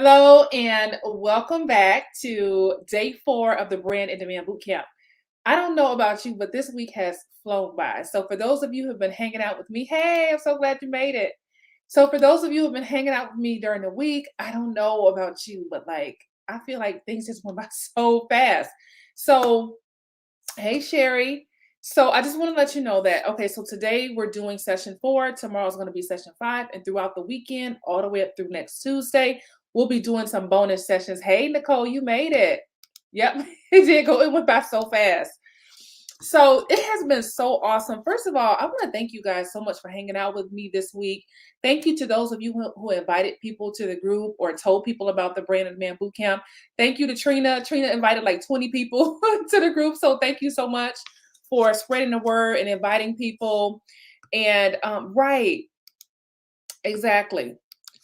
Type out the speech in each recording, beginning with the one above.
Hello and welcome back to day 4 of the Brand in Demand Bootcamp. I don't know about you, but this week has flown by. So for those of you who have been hanging out with me, hey, I'm so glad you made it. So for those of you who have been hanging out with me during the week, I don't know about you, but I feel like things just went by so fast. So hey, Sherry. So I just want to let you know that, okay, so today we're doing session 4. Tomorrow's going to be session 5. And throughout the weekend, all the way up through next Tuesday, we'll be doing some bonus sessions. Hey, Nicole, you made it. Yep, it did go. It went by so fast. So it has been so awesome. First of all, I want to thank you guys so much for hanging out with me this week. Thank you to those of you who invited people to the group or told people about the Brand and Man Bootcamp. Thank you to Trina. Trina invited like 20 people to the group. So thank you so much for spreading the word and inviting people. And right, exactly.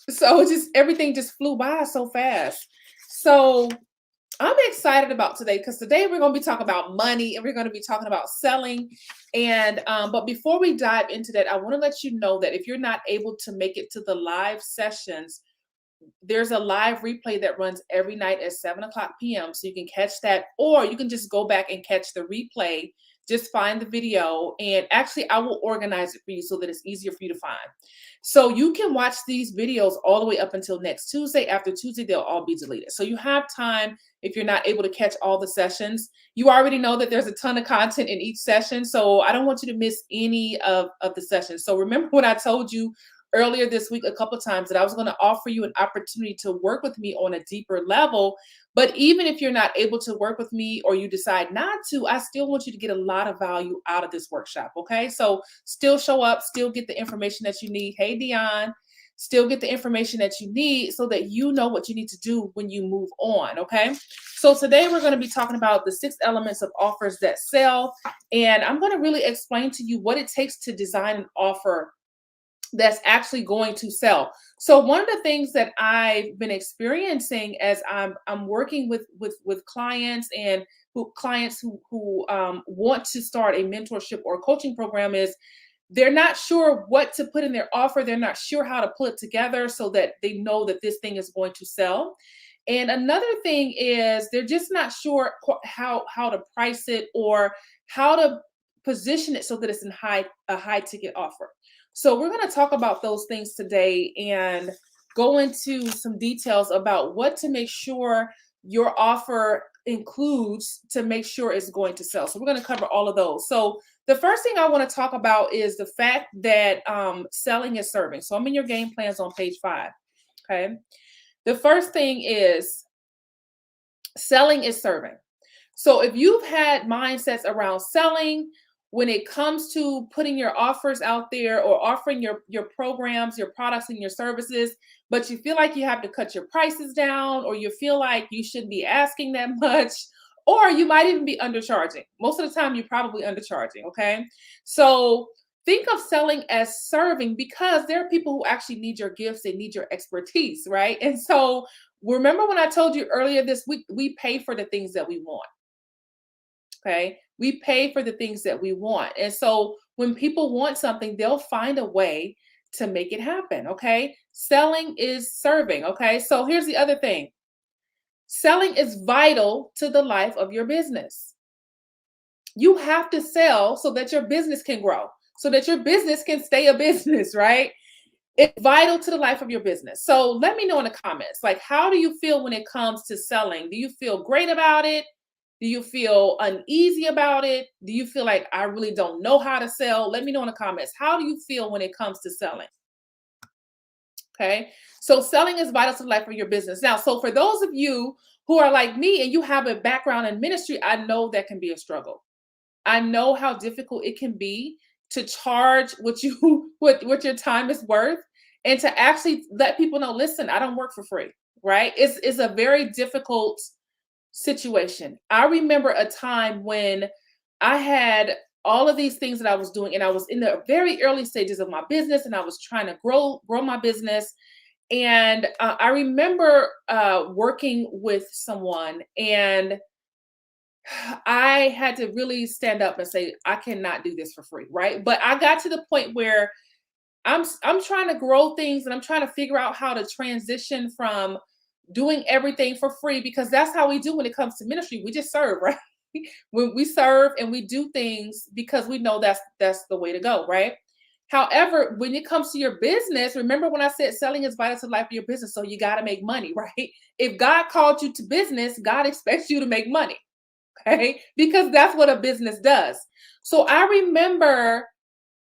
So just everything just flew by so fast. So I'm excited about today because today we're going to be talking about money and we're going to be talking about selling. And but before we dive into that, I want to let you know that if you're not able to make it to the live sessions, there's a live replay that runs every night at 7:00 p.m. So you can catch that, or you can just go back and catch the replay. Just find the video, and actually, I will organize it for you so that it's easier for you to find. So you can watch these videos all the way up until next Tuesday. After Tuesday, they'll all be deleted. So you have time if you're not able to catch all the sessions. You already know that there's a ton of content in each session, so I don't want you to miss any of the sessions. So remember when I told you earlier this week a couple of times that I was going to offer you an opportunity to work with me on a deeper level. But even if you're not able to work with me or you decide not to, I still want you to get a lot of value out of this workshop. Okay. So still show up, still get the information that you need. Hey, Dion, still get the information that you need so that you know what you need to do when you move on. Okay. So today we're going to be talking about the 6 elements of offers that sell. And I'm going to really explain to you what it takes to design an offer that's actually going to sell. So one of the things that I've been experiencing as I'm working with clients and clients who want to start a mentorship or coaching program is they're not sure what to put in their offer. They're not sure how to put it together so that they know that this thing is going to sell. And another thing is they're just not sure how to price it or how to position it so that it's a high ticket offer. So we're going to talk about those things today and go into some details about what to make sure your offer includes to make sure it's going to sell. So we're going to cover all of those. So the first thing I want to talk about is the fact that selling is serving. So I'm in your game plans on page 5. Okay. The first thing is selling is serving. So if you've had mindsets around selling, when it comes to putting your offers out there or offering your programs, your products, and your services, but you feel like you have to cut your prices down, or you feel like you shouldn't be asking that much, or you might even be undercharging. Most of the time, you're probably undercharging. Okay. So think of selling as serving because there are people who actually need your gifts, they need your expertise, right? And so remember when I told you earlier this week, we pay for the things that we want. Okay. We pay for the things that we want. And so when people want something, they'll find a way to make it happen. Okay. Selling is serving. Okay. So here's the other thing, selling is vital to the life of your business. You have to sell so that your business can grow, so that your business can stay a business, right? It's vital to the life of your business. So let me know in the comments, like, how do you feel when it comes to selling? Do you feel great about it? Do you feel uneasy about it? Do you feel like I really don't know how to sell? Let me know in the comments. How do you feel when it comes to selling? Okay. So selling is vital to the life of your business. Now, so for those of you who are like me and you have a background in ministry, I know that can be a struggle. I know how difficult it can be to charge what what your time is worth and to actually let people know, listen, I don't work for free, right? It's a very difficult situation. I remember a time when I had all of these things that I was doing and I was in the very early stages of my business and I was trying to grow my business. And I remember working with someone and I had to really stand up and say, I cannot do this for free, right? But I got to the point where I'm trying to grow things and I'm trying to figure out how to transition from doing everything for free because that's how we do when it comes to ministry. We just serve, right? When we serve and we do things because we know that's the way to go, right? However, when it comes to your business, remember when I said selling is vital to life of your business, so you got to make money, right? If God called you to business, God expects you to make money, okay? Because that's what a business does. So I remember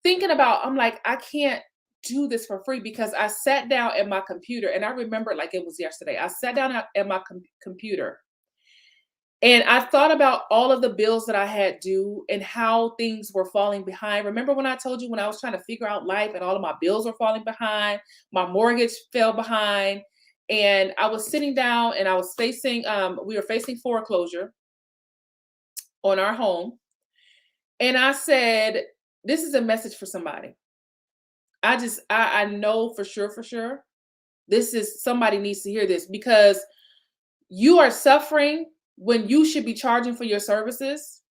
thinking about, I'm like, I can't do this for free because I sat down at my computer and I remember like it was yesterday. I sat down at my computer and I thought about all of the bills that I had due and how things were falling behind. Remember when I told you when I was trying to figure out life and all of my bills were falling behind, my mortgage fell behind, and I was sitting down and I was facing, we were facing foreclosure on our home. And I said, this is a message for somebody. I know for sure, this is somebody needs to hear this because you are suffering when you should be charging for your services.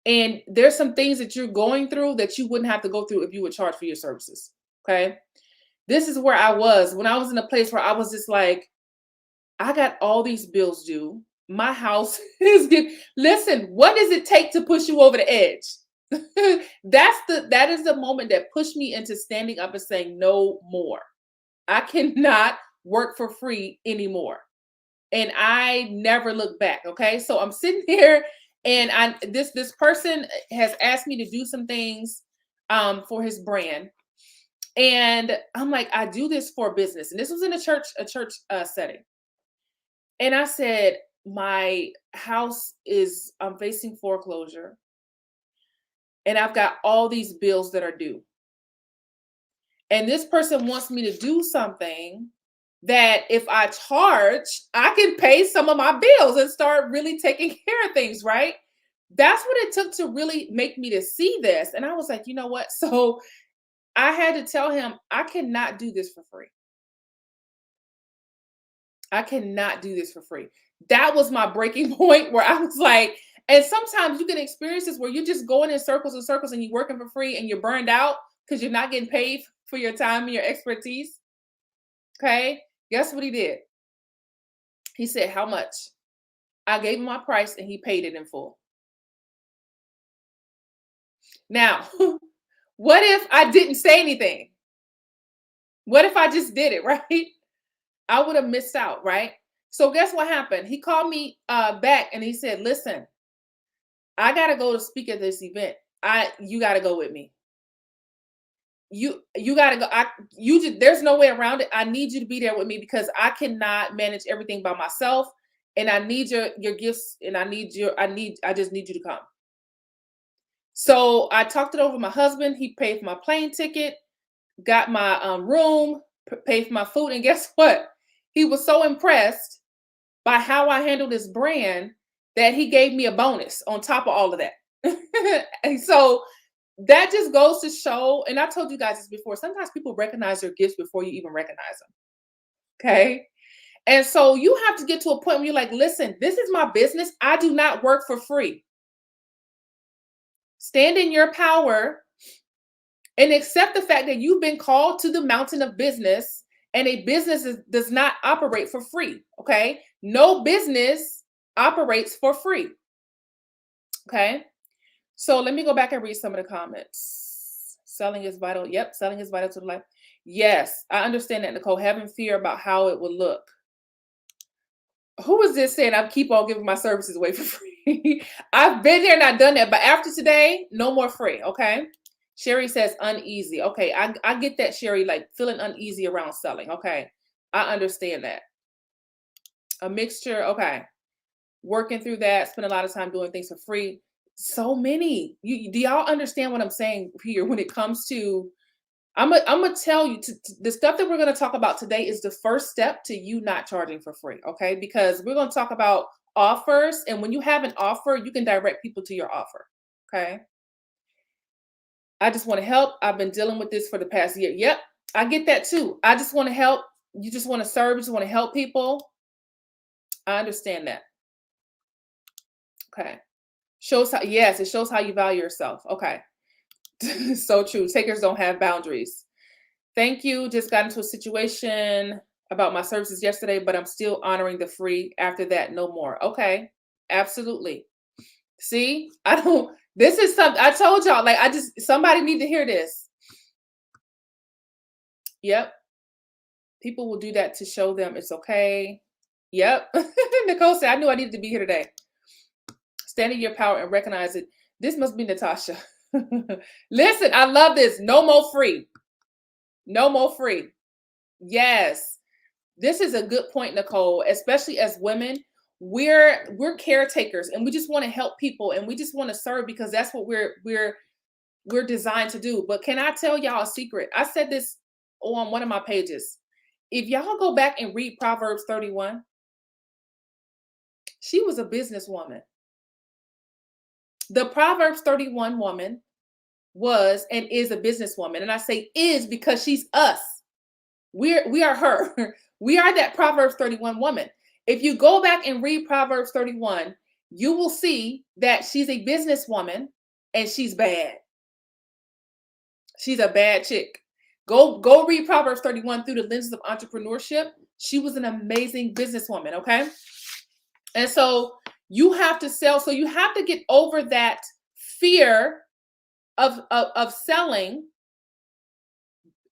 And there's some things that you're going through that you wouldn't have to go through if you would charge for your services. Okay. This is where I was when I was in a place where I was just like, I got all these bills due. My house is getting, listen, what does it take to push you over the edge? That is the moment that pushed me into standing up and saying no more. I cannot work for free anymore. And I never look back. Okay. So I'm sitting here and this person has asked me to do some things for his brand. And I'm like, I do this for business. And this was in a church setting. And I said, my house is, I'm facing foreclosure. And I've got all these bills that are due. And this person wants me to do something that if I charge, I can pay some of my bills and start really taking care of things, right? That's what it took to really make me to see this. And I was like, you know what? So I had to tell him, I cannot do this for free. I cannot do this for free. That was my breaking point where I was like, and sometimes you can experience this where you're just going in circles and circles and you're working for free and you're burned out because you're not getting paid for your time and your expertise. Okay. Guess what he did? He said, how much? I gave him my price and he paid it in full. Now, what if I didn't say anything? What if I just did it, right? I would have missed out, right? So guess what happened? He called me back and he said, listen, I got to go to speak at this event. You got to go with me. You got to go. There's no way around it. I need you to be there with me because I cannot manage everything by myself. And I need your gifts and I just need you to come. So I talked it over with my husband. He paid for my plane ticket, got my room, paid for my food. And guess what? He was so impressed by how I handled this brand that he gave me a bonus on top of all of that. And so that just goes to show, and I told you guys this before, sometimes people recognize your gifts before you even recognize them. Okay. And so you have to get to a point where you're like, listen, this is my business. I do not work for free. Stand in your power and accept the fact that you've been called to the mountain of business and a business does not operate for free. Okay. No business operates for free. Okay. So let me go back and read some of the comments. Selling is vital. Yep. Selling is vital to the life. Yes. I understand that, Nicole. Having fear about how it will look. Who is this saying I keep on giving my services away for free? I've been there and I've done that. But after today, no more free. Okay. Sherry says uneasy. Okay. I get that, Sherry, like feeling uneasy around selling. Okay. I understand that. A mixture. Okay. Working through that, spend a lot of time doing things for free. So many. Do y'all understand what I'm saying here when it comes to, I'm gonna tell you the stuff that we're gonna talk about today is the first step to you not charging for free, okay? Because we're gonna talk about offers, and when you have an offer, you can direct people to your offer, okay? I just want to help. I've been dealing with this for the past year. Yep, I get that too. I just want to help. You just want to serve. You just want to help people. I understand that. Okay. Shows how, yes, it shows how you value yourself. Okay. So true. Takers don't have boundaries. Thank you. Just got into a situation. about my services yesterday, but I'm still honoring the free. After that, no more. Okay. Absolutely. See, I don't, this is something I told y'all, like, somebody need to hear this. Yep. People will do that to show them it's okay. Yep. Nicole said, I knew I needed to be here today. Stand in your power and recognize it. This must be Natasha. Listen, I love this. No more free. No more free. Yes. This is a good point, Nicole, especially as women. We're caretakers and we just want to help people and we just want to serve because that's what we're designed to do. But can I tell y'all a secret? I said this on one of my pages. If y'all go back and read Proverbs 31, she was a businesswoman. The Proverbs 31 woman was and is a businesswoman. And I say is because she's us. We are her. We are that Proverbs 31 woman. If you go back and read Proverbs 31, you will see that she's a businesswoman and she's bad. She's a bad chick. Go read Proverbs 31 through the lenses of entrepreneurship. She was an amazing businesswoman, okay? And so you have to sell. So you have to get over that fear of selling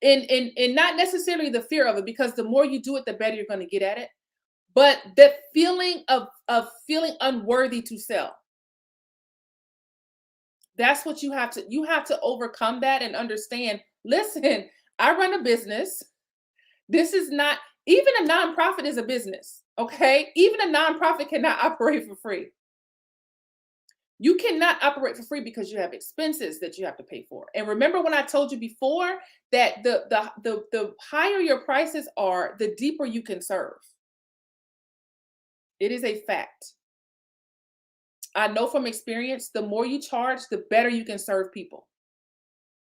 in not necessarily the fear of it, because the more you do it, the better you're going to get at it. But the feeling of feeling unworthy to sell. That's what you have to overcome that and understand. Listen, I run a business. This is not, even a nonprofit is a business. Okay. Even a nonprofit cannot operate for free. You cannot operate for free because you have expenses that you have to pay for. And remember when I told you before that the higher your prices are, the deeper you can serve. It is a fact. I know from experience, the more you charge, the better you can serve people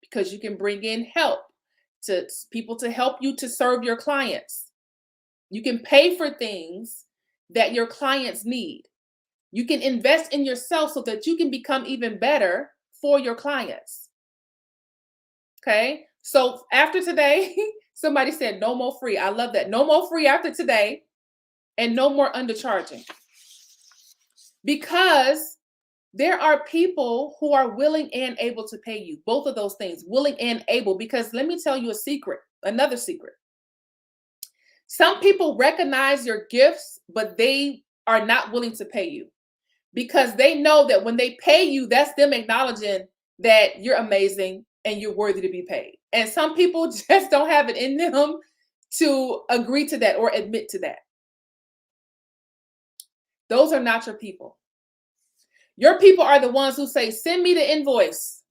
because you can bring in help to people to help you to serve your clients. You can pay for things that your clients need. You can invest in yourself so that you can become even better for your clients. Okay. So after today, somebody said no more free. I love that. No more free after today and no more undercharging. Because there are people who are willing and able to pay you. Both of those things, willing and able. Because let me tell you a secret, another secret. Some people recognize your gifts, but they are not willing to pay you because they know that when they pay you, that's them acknowledging that you're amazing and you're worthy to be paid. And some people just don't have it in them to agree to that or admit to that. Those are not your people. Your people are the ones who say, send me the invoice.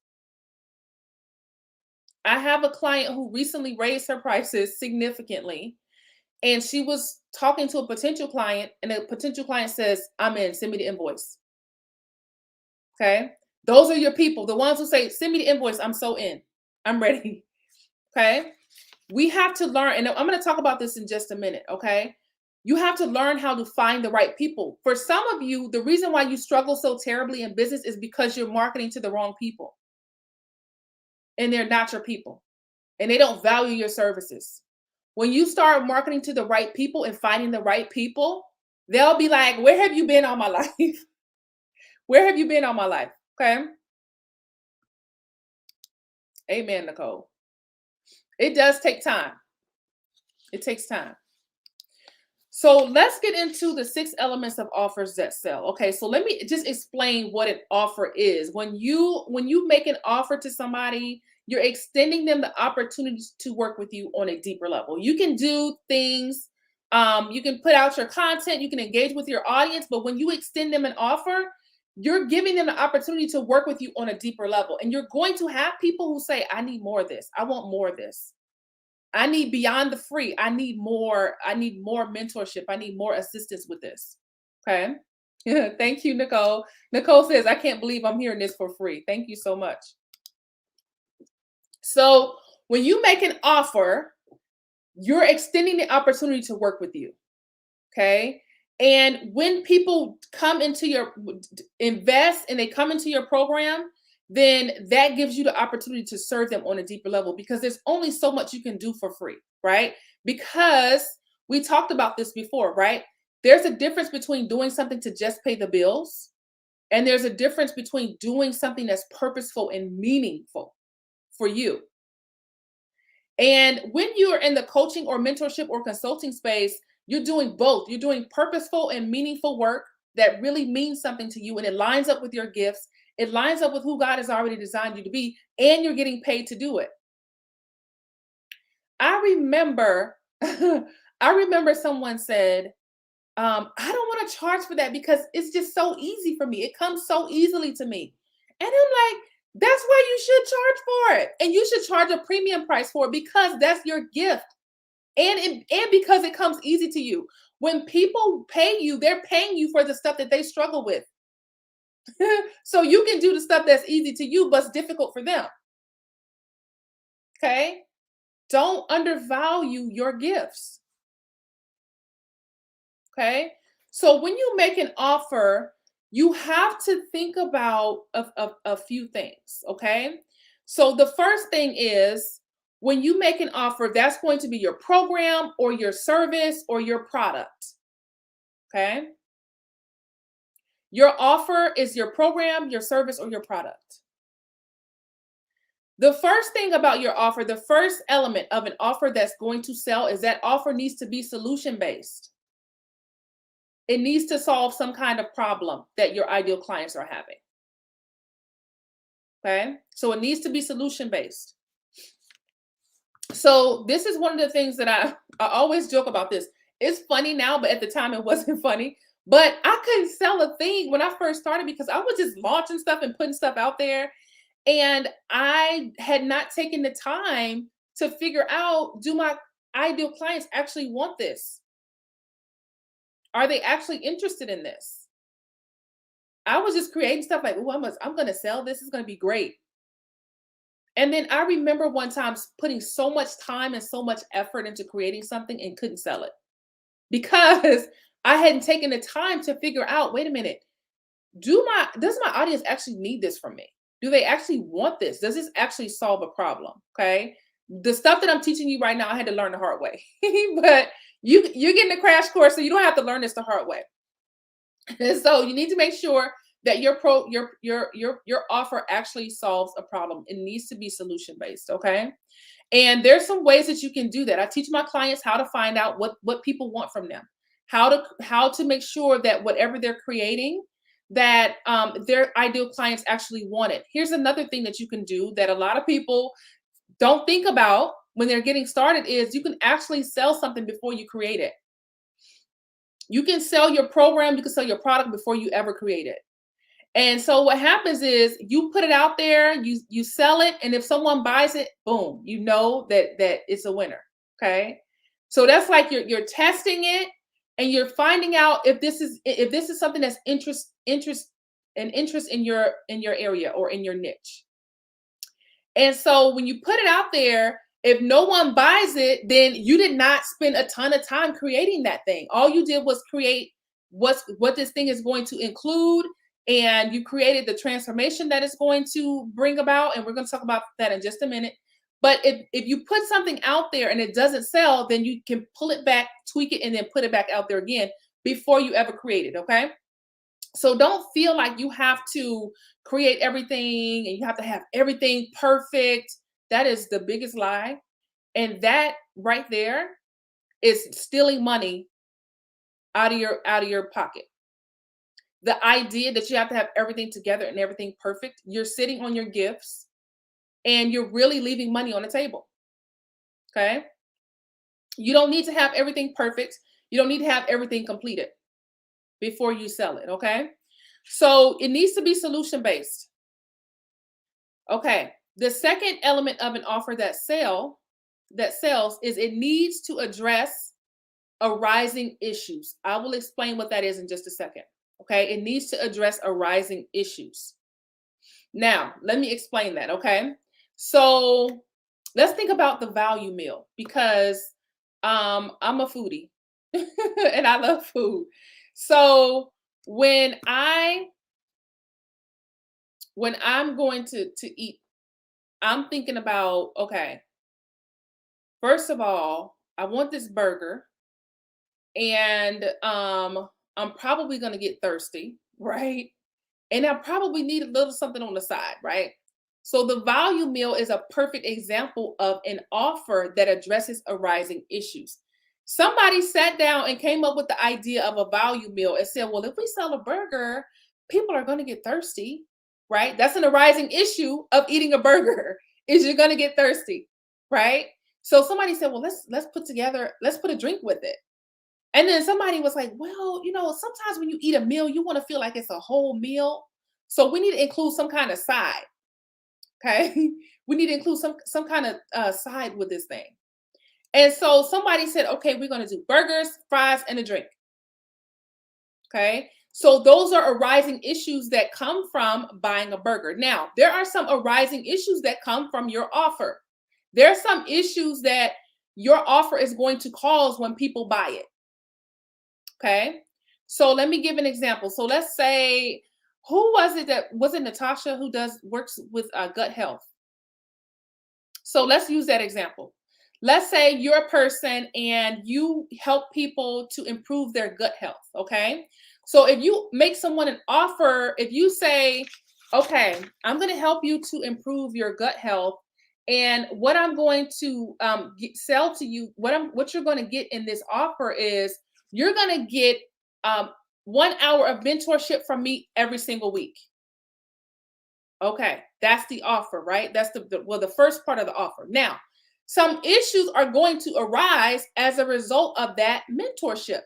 I have a client who recently raised her prices significantly. And she was talking to a potential client, and the potential client says, I'm in, send me the invoice. Okay. Those are your people, the ones who say, send me the invoice. I'm so in. I'm ready. Okay. We have to learn, and I'm going to talk about this in just a minute. Okay. You have to learn how to find the right people. For some of you, the reason why you struggle so terribly in business is because you're marketing to the wrong people. And they're not your people. And they don't value your services. When you start marketing to the right people and finding the right people, they'll be like, where have you been all my life? Where have you been all my life? Okay. Amen, Nicole. It does take time. It takes time. So let's get into the 6 elements of offers that sell. Okay, so let me just explain what an offer is. When you make an offer to somebody, you're extending them the opportunity to work with you on a deeper level. You can do things, you can put out your content, you can engage with your audience, but when you extend them an offer, you're giving them the opportunity to work with you on a deeper level. And you're going to have people who say, I need more of this. I want more of this. I need beyond the free. I need more mentorship. I need more assistance with this. Okay. Thank you, Nicole. Nicole says, I can't believe I'm hearing this for free. Thank you so much. So when you make an offer, you're extending the opportunity to work with you. Okay. And when people come into your invest and they come into your program, then that gives you the opportunity to serve them on a deeper level because there's only so much you can do for free, right? Because We talked about this before, right? There's a difference between doing something to just pay the bills, and there's a difference between doing something that's purposeful and meaningful for you. And when you're in the coaching or mentorship or consulting space, you're doing both. You're doing purposeful and meaningful work that really means something to you, and it lines up with your gifts. It lines up with who God has already designed you to be, and you're getting paid to do it. I remember, I remember someone said, I don't want to charge for that because it's just so easy for me. It comes so easily to me. And I'm like, that's why you should charge for it. And you should charge a premium price for it because that's your gift. And because it comes easy to you. When people pay you, they're paying you for the stuff that they struggle with. So you can do the stuff that's easy to you, but it's difficult for them. Okay? Don't undervalue your gifts. Okay. So when you make an offer, you have to think about a few things. Okay. So the first thing is when you make an offer, that's going to be your program or your service or your product. Okay. Your offer is your program, your service, or your product. The first thing about your offer, the first element of an offer that's going to sell is that offer needs to be solution based. It needs to solve some kind of problem that your ideal clients are having. Okay. So it needs to be solution based. So this is one of the things that I always joke about this. It's funny now, but at the time it wasn't funny. But I couldn't sell a thing when I first started because I was just launching stuff and putting stuff out there. And I had not taken the time to figure out, do my ideal clients actually want this? Are they actually interested in this? I was just creating stuff like, oh, I'm gonna sell this. It's gonna be great. And then I remember one time putting so much time and so much effort into creating something and couldn't sell it because I hadn't taken the time to figure out, wait a minute, does my audience actually need this from me? Do they actually want this? Does this actually solve a problem? Okay. The stuff that I'm teaching you right now, I had to learn the hard way. But you're getting a crash course, so you don't have to learn this the hard way. And so you need to make sure that your offer actually solves a problem. It needs to be solution based, okay? And there's some ways that you can do that. I teach my clients how to find out what people want from them, how to make sure that whatever they're creating, that their ideal clients actually want it. Here's another thing that you can do that a lot of people don't think about when they're getting started is you can actually sell something before you create it. You can sell your program, you can sell your product before you ever create it. And so what happens is you put it out there, you sell it, and if someone buys it, boom, you know that it's a winner. Okay. So that's like you're testing it and you're finding out if this is something that's interest in your area or in your niche. And so when you put it out there, if no one buys it, then you did not spend a ton of time creating that thing. All you did was create what this thing is going to include, and you created the transformation that it's going to bring about. And we're going to talk about that in just a minute. But if you put something out there and it doesn't sell, then you can pull it back, tweak it, and then put it back out there again before you ever create it. Okay. So don't feel like you have to create everything and you have to have everything perfect. That is the biggest lie. And that right there is stealing money out of your pocket. The idea that you have to have everything together and everything perfect, you're sitting on your gifts and you're really leaving money on the table. Okay? You don't need to have everything perfect. You don't need to have everything completed before you sell it, okay? So it needs to be solution based. Okay. The second element of an offer that sells is it needs to address arising issues. I will explain what that is in just a second. Okay? It needs to address arising issues. Now, let me explain that, okay? So, let's think about the value meal because I'm a foodie and I love food. So, when I'm going to eat, I'm thinking about, okay, first of all, I want this burger. and I'm probably gonna get thirsty, right? And I probably need a little something on the side, right? So the value meal is a perfect example of an offer that addresses arising issues. Somebody sat down and came up with the idea of a value meal and said, well, if we sell a burger, people are going to get thirsty, right? That's an arising issue of eating a burger is you're going to get thirsty, right? So somebody said, well, let's put a drink with it. And then somebody was like, well, sometimes when you eat a meal, you want to feel like it's a whole meal. So we need to include some kind of side. Okay. We need to include some kind of side with this thing. And so somebody said, okay, we're going to do burgers, fries, and a drink. Okay. So those are arising issues that come from buying a burger. Now, there are some arising issues that come from your offer. There are some issues that your offer is going to cause when people buy it. Okay. So let me give an example. So let's say, who was it Natasha who works with gut health? So let's use that example. Let's say you're a person and you help people to improve their gut health. Okay. So if you make someone an offer, if you say, okay, I'm going to help you to improve your gut health. And what I'm going to sell to you, what you're going to get in this offer is you're going to get 1 hour of mentorship from me every single week. Okay, that's the offer, right? That's the first part of the offer. Now, some issues are going to arise as a result of that mentorship.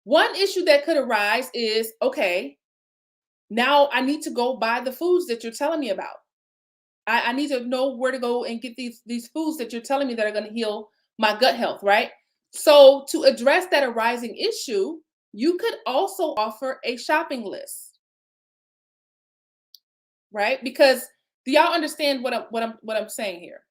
One issue that could arise is, okay, now I need to go buy the foods that you're telling me about. I need to know where to go and get these foods that you're telling me that are going to heal my gut health, right? So to address that arising issue, you could also offer a shopping list, right? Because do y'all understand what I'm saying here?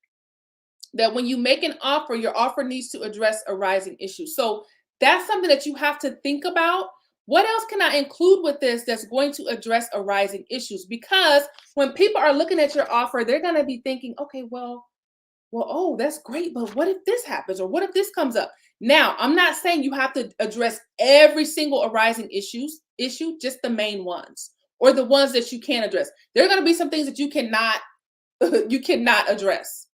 That when you make an offer, your offer needs to address arising issues. So that's something that you have to think about. What else can I include with this that's going to address arising issues? Because when people are looking at your offer, they're going to be thinking, okay, oh, that's great, but what if this happens or what if this comes up? Now, I'm not saying you have to address every single arising issue, just the main ones or the ones that you can address. There are going to be some things that you cannot address.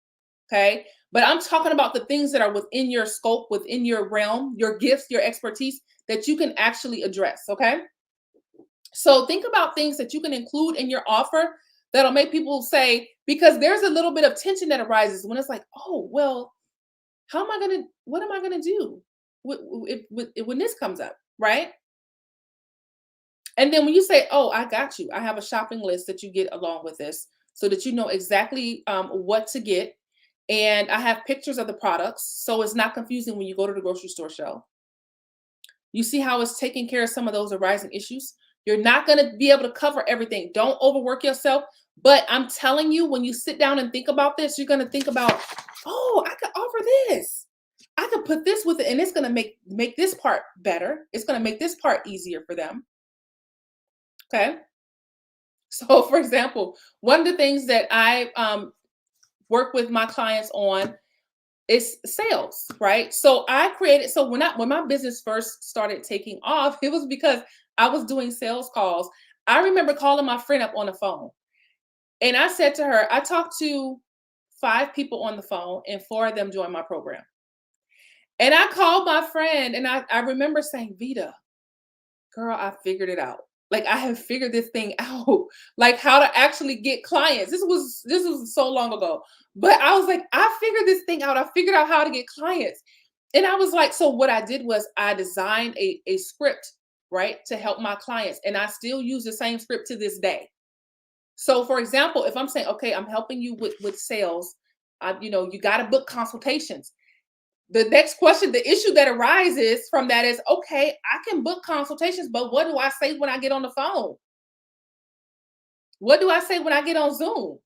Okay? But I'm talking about the things that are within your scope, within your realm, your gifts, your expertise that you can actually address, okay? So think about things that you can include in your offer that'll make people say, because there's a little bit of tension that arises when it's like, oh, well, what am I gonna do when this comes up, right? And then when you say, oh, I got you, I have a shopping list that you get along with this so that you know exactly what to get. And I have pictures of the products, so it's not confusing when you go to the grocery store shelf. You see how it's taking care of some of those arising issues? You're not going to be able to cover everything. Don't overwork yourself. But I'm telling you, when you sit down and think about this, you're going to think about, oh, I could offer this. I could put this with it, and it's going to make this part better. It's going to make this part easier for them. Okay. So, for example, one of the things that I work with my clients on is sales, right? So when my business first started taking off, it was because I was doing sales calls. I remember calling my friend up on the phone and I said to her, I talked to 5 people on the phone and 4 of them joined my program. And I called my friend and I remember saying, Vita, girl, I figured it out. Like I have figured this thing out, like how to actually get clients. This was so long ago. But I was like, I figured this thing out. I figured out how to get clients. And I was like, so what I did was I designed a script, right, to help my clients. And I still use the same script to this day. So for example, if I'm saying, okay, I'm helping you with sales, you got to book consultations. The next question, the issue that arises from that is, okay, I can book consultations, but what do I say when I get on the phone? What do I say when I get on Zoom?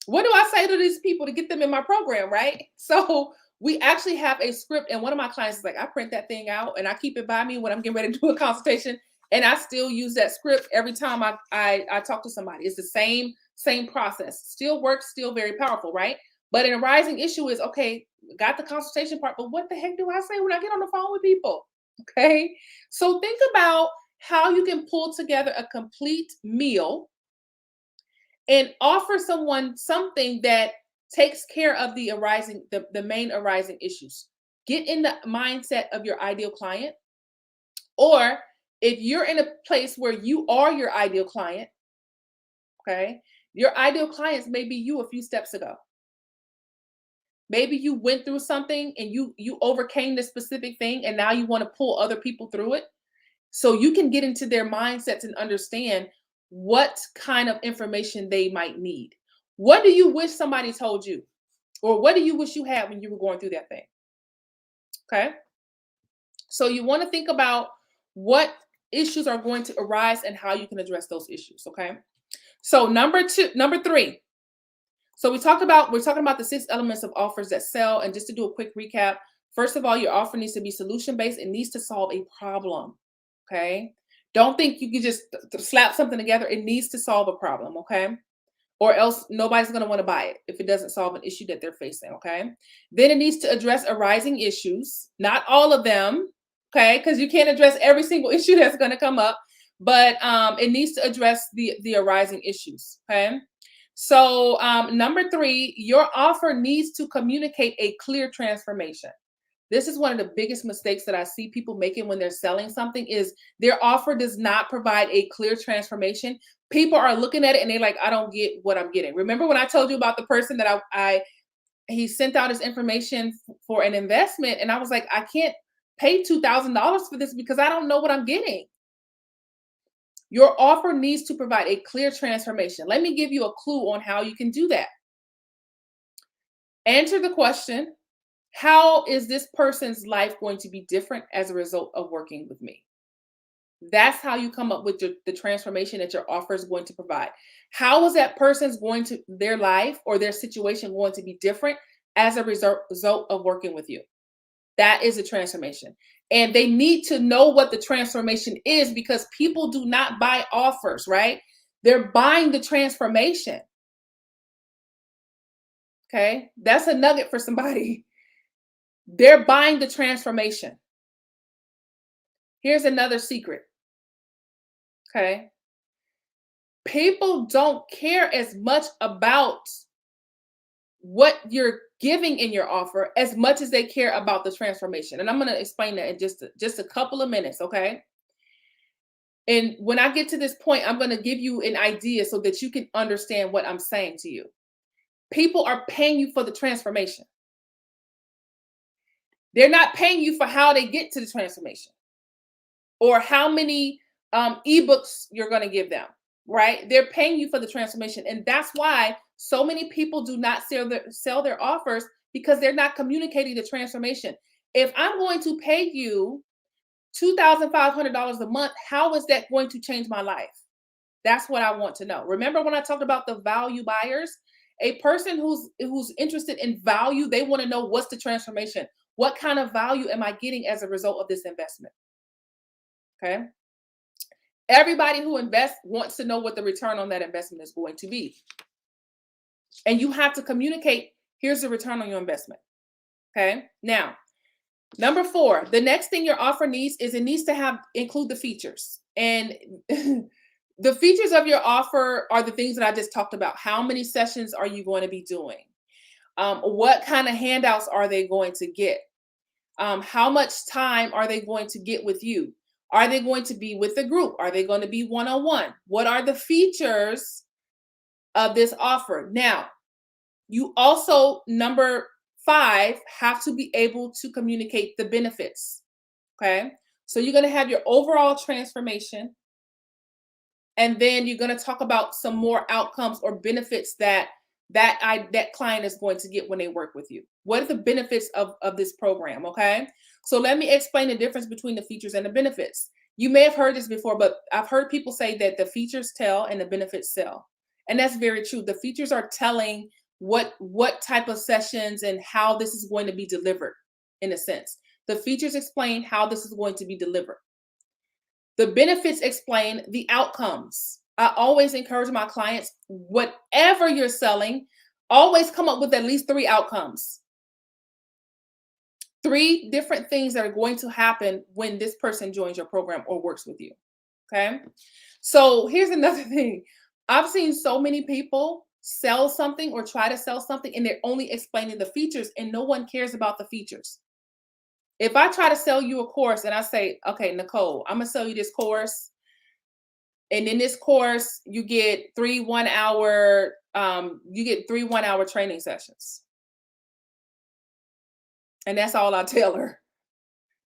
What do I say to these people to get them in my program, right? So we actually have a script, and one of my clients is like, I print that thing out and I keep it by me when I'm getting ready to do a consultation, and I still use that script every time I talk to somebody. It's the same process. Still works, still very powerful, right? But an arising issue is, okay, got the consultation part, but what the heck do I say when I get on the phone with people? Okay. So think about how you can pull together a complete meal and offer someone something that takes care of the main arising issues. Get in the mindset of your ideal client. Or if you're in a place where you are your ideal client, okay, your ideal clients may be you a few steps ago. Maybe you went through something and you overcame this specific thing and now you want to pull other people through it. So you can get into their mindsets and understand what kind of information they might need. What do you wish somebody told you? Or what do you wish you had when you were going through that thing? Okay. So you want to think about what issues are going to arise and how you can address those issues. Okay. So number three. So we're talking about the 6 elements of offers that sell. And just to do a quick recap, first of all, your offer needs to be solution based. It needs to solve a problem. Okay. Don't think you can just slap something together. It needs to solve a problem. Okay. Or else nobody's going to want to buy it if it doesn't solve an issue that they're facing. Okay. Then it needs to address arising issues, not all of them. Okay. Because you can't address every single issue that's going to come up, but it needs to address the arising issues. Okay. So number 3, your offer needs to communicate a clear transformation. This is one of the biggest mistakes that I see people making when they're selling something is their offer does not provide a clear transformation. People are looking at it and they're like, I don't get what I'm getting. Remember when I told you about the person that he sent out his information for an investment and I was like, I can't pay $2,000 for this because I don't know what I'm getting. Your offer needs to provide a clear transformation. Let me give you a clue on how you can do that. Answer the question, how is this person's life going to be different as a result of working with me? That's how you come up with the transformation that your offer is going to provide. How is that person's their life or their situation going to be different as a result of working with you? That is a transformation. And they need to know what the transformation is because people do not buy offers, right? They're buying the transformation. Okay. That's a nugget for somebody. They're buying the transformation. Here's another secret. Okay. People don't care as much about what you're giving in your offer as much as they care about the transformation. And I'm going to explain that in just a couple of minutes, okay? And when I get to this point, I'm going to give you an idea so that you can understand what I'm saying to you. People are paying you for the transformation. They're not paying you for how they get to the transformation or how many ebooks you're going to give them, right? They're paying you for the transformation. And that's why so many people do not sell their offers because they're not communicating the transformation. If I'm going to pay you $2,500 a month, how is that going to change my life? That's what I want to know. Remember when I talked about the value buyers? A person who's interested in value, they want to know what's the transformation. What kind of value am I getting as a result of this investment? Okay. Everybody who invests wants to know what the return on that investment is going to be. And you have to communicate, here's the return on your investment. Okay. Now, number 4, the next thing your offer needs is it needs to include the features. And the features of your offer are the things that I just talked about. How many sessions are you going to be doing? What kind of handouts are they going to get? How much time are they going to get with you? Are they going to be with the group? Are they going to be one-on-one? What are the features of this offer? Now, you also, number 5, have to be able to communicate the benefits. Okay. So you're going to have your overall transformation. And then you're going to talk about some more outcomes or benefits that client is going to get when they work with you. What are the benefits of this program? Okay. So let me explain the difference between the features and the benefits. You may have heard this before, but I've heard people say that the features tell and the benefits sell. And that's very true. The features are telling what type of sessions and how this is going to be delivered, in a sense. The features explain how this is going to be delivered. The benefits explain the outcomes. I always encourage my clients, whatever you're selling, always come up with at least 3 outcomes. 3 different things that are going to happen when this person joins your program or works with you. Okay. So here's another thing. I've seen so many people sell something or try to sell something and they're only explaining the features and no one cares about the features. If I try to sell you a course and I say, okay, Nicole, I'm gonna sell you this course, and in this course, you get 3 1-hour training sessions. And that's all I tell her.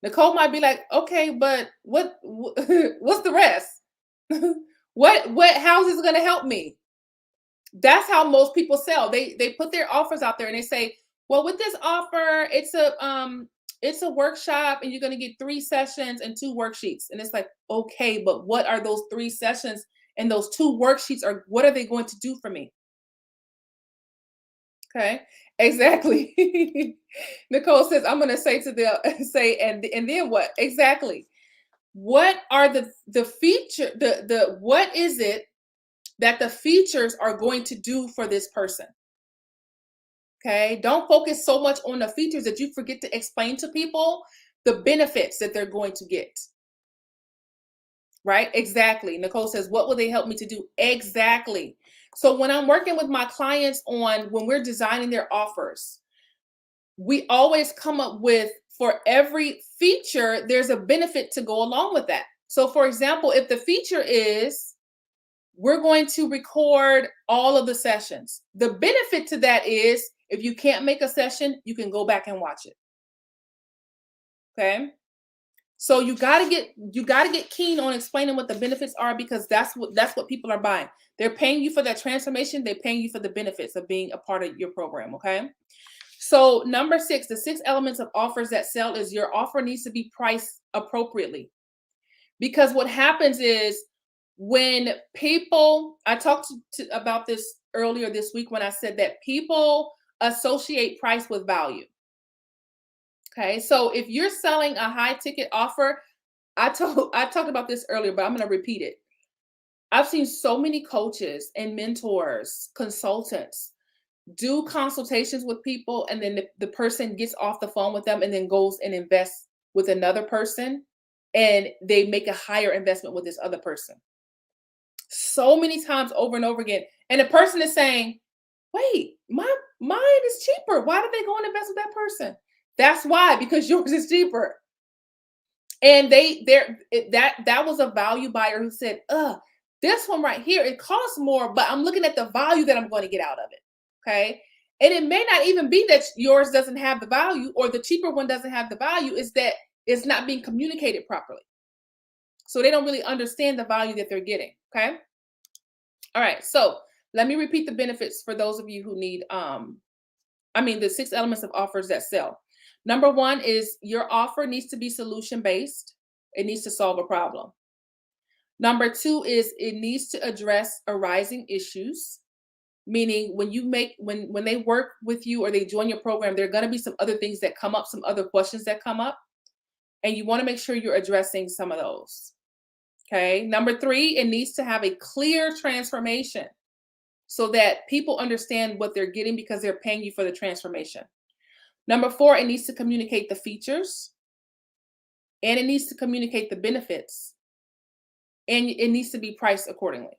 Nicole might be like, okay, but what's the rest? How is this gonna help me? That's how most people sell. They put their offers out there and they say, well, with this offer, it's a workshop and you're going to get 3 sessions and 2 worksheets. And it's like, okay, but what are those 3 sessions and those 2 worksheets what are they going to do for me? Okay. Exactly. Nicole says, I'm going to say to them, say, and then what? Exactly. What are the feature, what is it that the features are going to do for this person? Okay. Don't focus so much on the features that you forget to explain to people the benefits that they're going to get. Right? Exactly. Nicole says, what will they help me to do? Exactly. So when I'm working with my clients when we're designing their offers, we always come up with, for every feature, there's a benefit to go along with that. So for example, if the feature is, we're going to record all of the sessions. The benefit to that is, if you can't make a session, you can go back and watch it. Okay? So you got to get keen on explaining what the benefits are, because that's what people are buying. They're paying you for that transformation, they're paying you for the benefits of being a part of your program, okay? So number 6, the 6 elements of offers that sell is your offer needs to be priced appropriately. Because what happens is, when people, I talked about this earlier this week when I said that people associate price with value. Okay, so if you're selling a high ticket offer, I talked about this earlier, but I'm going to repeat it. I've seen so many coaches and mentors, consultants do consultations with people, and then the person gets off the phone with them and then goes and invests with another person, and they make a higher investment with this other person. So many times over and over again. And the person is saying, wait, mine is cheaper. Why did they go and invest with that person? That's why, because yours is cheaper. And that was a value buyer who said, this one right here, it costs more, but I'm looking at the value that I'm going to get out of it. Okay. And it may not even be that yours doesn't have the value, or the cheaper one doesn't have the value, is that it's not being communicated properly. So they don't really understand the value that they're getting. Okay. All right. So let me repeat the benefits for those of you who need, the 6 elements of offers that sell. Number 1 is, your offer needs to be solution based. It needs to solve a problem. Number 2 is, it needs to address arising issues. Meaning, when they work with you or they join your program, there are going to be some other things that come up, some other questions that come up, and you want to make sure you're addressing some of those. Okay. Number 3, it needs to have a clear transformation so that people understand what they're getting, because they're paying you for the transformation. Number 4, it needs to communicate the features, and it needs to communicate the benefits, and it needs to be priced accordingly.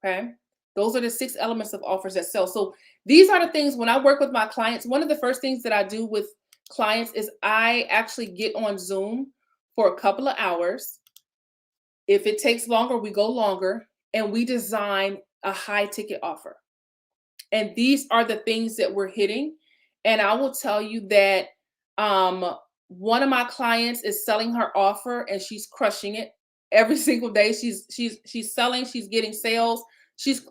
Okay. Those are the 6 elements of offers that sell. So these are the things, when I work with my clients, one of the first things that I do with clients is I actually get on Zoom for a couple of hours. If it takes longer, we go longer, and we design a high ticket offer. And these are the things that we're hitting. And I will tell you that one of my clients is selling her offer, and she's crushing it every single day. She's selling, she's getting sales.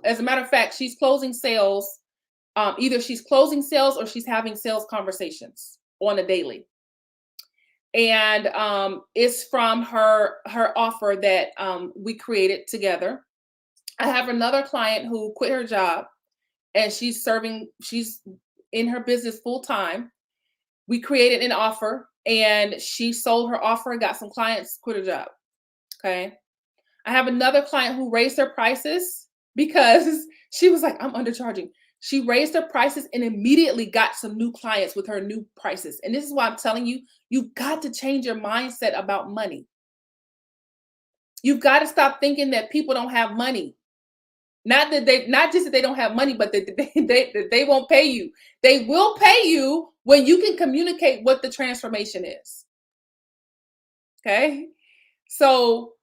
As a matter of fact, she's closing sales. Either she's closing sales or she's having sales conversations on a daily. And it's from her offer that we created together. I have another client who quit her job, and she's in her business full time. We created an offer, and she sold her offer, got some clients, quit her job. Okay. I have another client who raised her prices because she was like, I'm undercharging. She raised her prices and immediately got some new clients with her new prices. And this is why I'm telling you, you've got to change your mindset about money. You've got to stop thinking that people don't have money. Not just that they don't have money, but that they won't pay you. They will pay you when you can communicate what the transformation is. Okay? So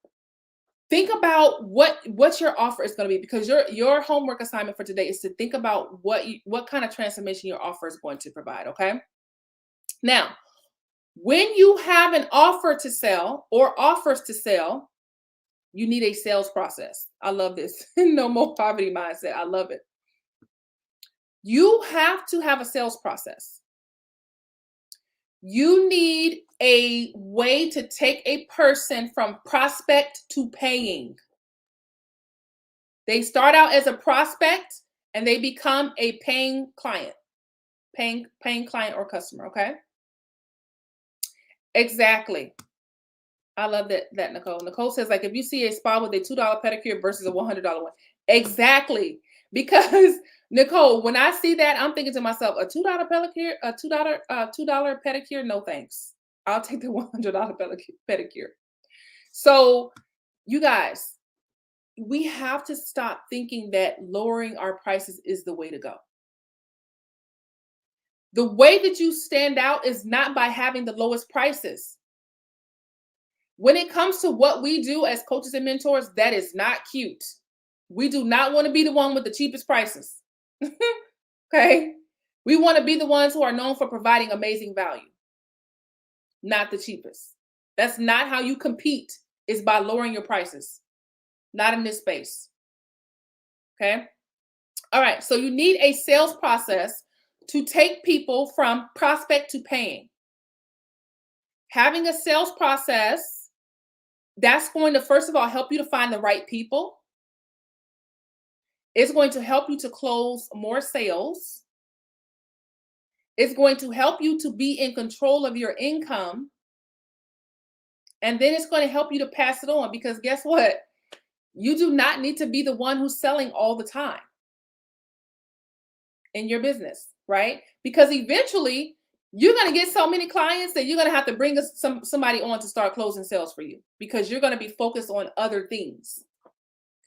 think about what your offer is going to be, because your homework assignment for today is to think about what kind of transformation your offer is going to provide, okay? Now, when you have an offer to sell or offers to sell, you need a sales process. I love this. No more poverty mindset. I love it. You have to have a sales process. You need a way to take a person from prospect to paying. They start out as a prospect and they become a paying client, paying client or customer, okay? Exactly. I love that, Nicole. Nicole says, like, if you see a spa with a $2 pedicure versus a $100 one. Exactly. Because Nicole, when I see that, I'm thinking to myself, a $2 pedicure, a $2 pedicure, no thanks. I'll take the $100 pedicure. So, you guys, we have to stop thinking that lowering our prices is the way to go. The way that you stand out is not by having the lowest prices. When it comes to what we do as coaches and mentors, that is not cute. We do not want to be the one with the cheapest prices. Okay? We want to be the ones who are known for providing amazing value, not the cheapest. That's not how you compete, is by lowering your prices. Not in this space. Okay? All right, so you need a sales process to take people from prospect to paying. Having a sales process, that's going to, first of all, help you to find the right people. It's going to help you to close more sales. It's going to help you to be in control of your income. And then it's going to help you to pass it on, because guess what? You do not need to be the one who's selling all the time in your business, right? Because eventually you're going to get so many clients that you're going to have to bring somebody on to start closing sales for you, because you're going to be focused on other things.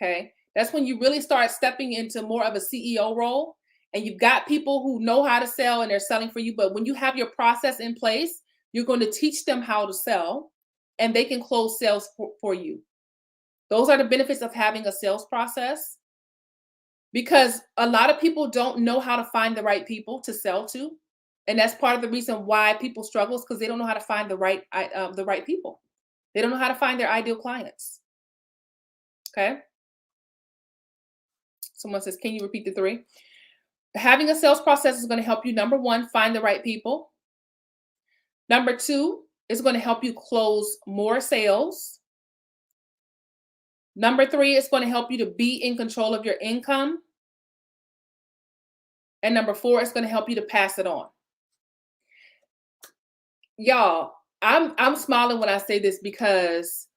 Okay. That's when you really start stepping into more of a CEO role, and you've got people who know how to sell and they're selling for you. But when you have your process in place, you're going to teach them how to sell, and they can close sales for you. Those are the benefits of having a sales process, because a lot of people don't know how to find the right people to sell to. And that's part of the reason why people struggle, is because they don't know how to find the right people. They don't know how to find their ideal clients. Okay. Someone says, can you repeat the 3? Having a sales process is going to help you, number 1, find the right people. Number 2, is going to help you close more sales. Number 3, it's going to help you to be in control of your income. And number 4, it's going to help you to pass it on. Y'all, I'm smiling when I say this, because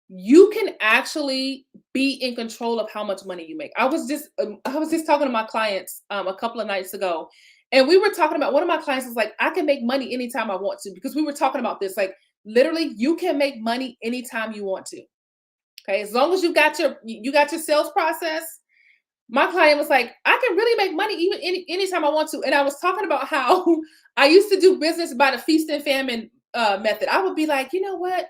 you can actually be in control of how much money you make. I was just talking to my clients a couple of nights ago, and we were talking about, one of my clients was like, I can make money anytime I want to, because we were talking about this, like, literally you can make money anytime you want to. Okay, as long as you got your sales process. My client was like, I can really make money even anytime I want to. And I was talking about how I used to do business by the feast and famine method. I would be like, you know what?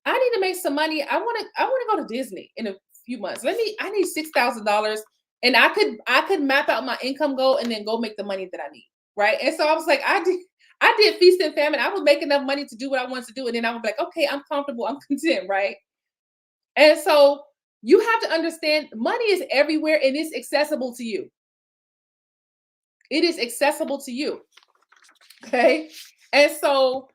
I need to make some money. I want to go to Disney in a few months. I need $6,000, and I could map out my income goal and then go make the money that I need, right? And so I was like, I did feast and famine. I would make enough money to do what I wanted to do, and then I would be like, okay, I'm comfortable, I'm content, right? And so you have to understand, money is everywhere and it's accessible to you. It is accessible to you. Okay. And so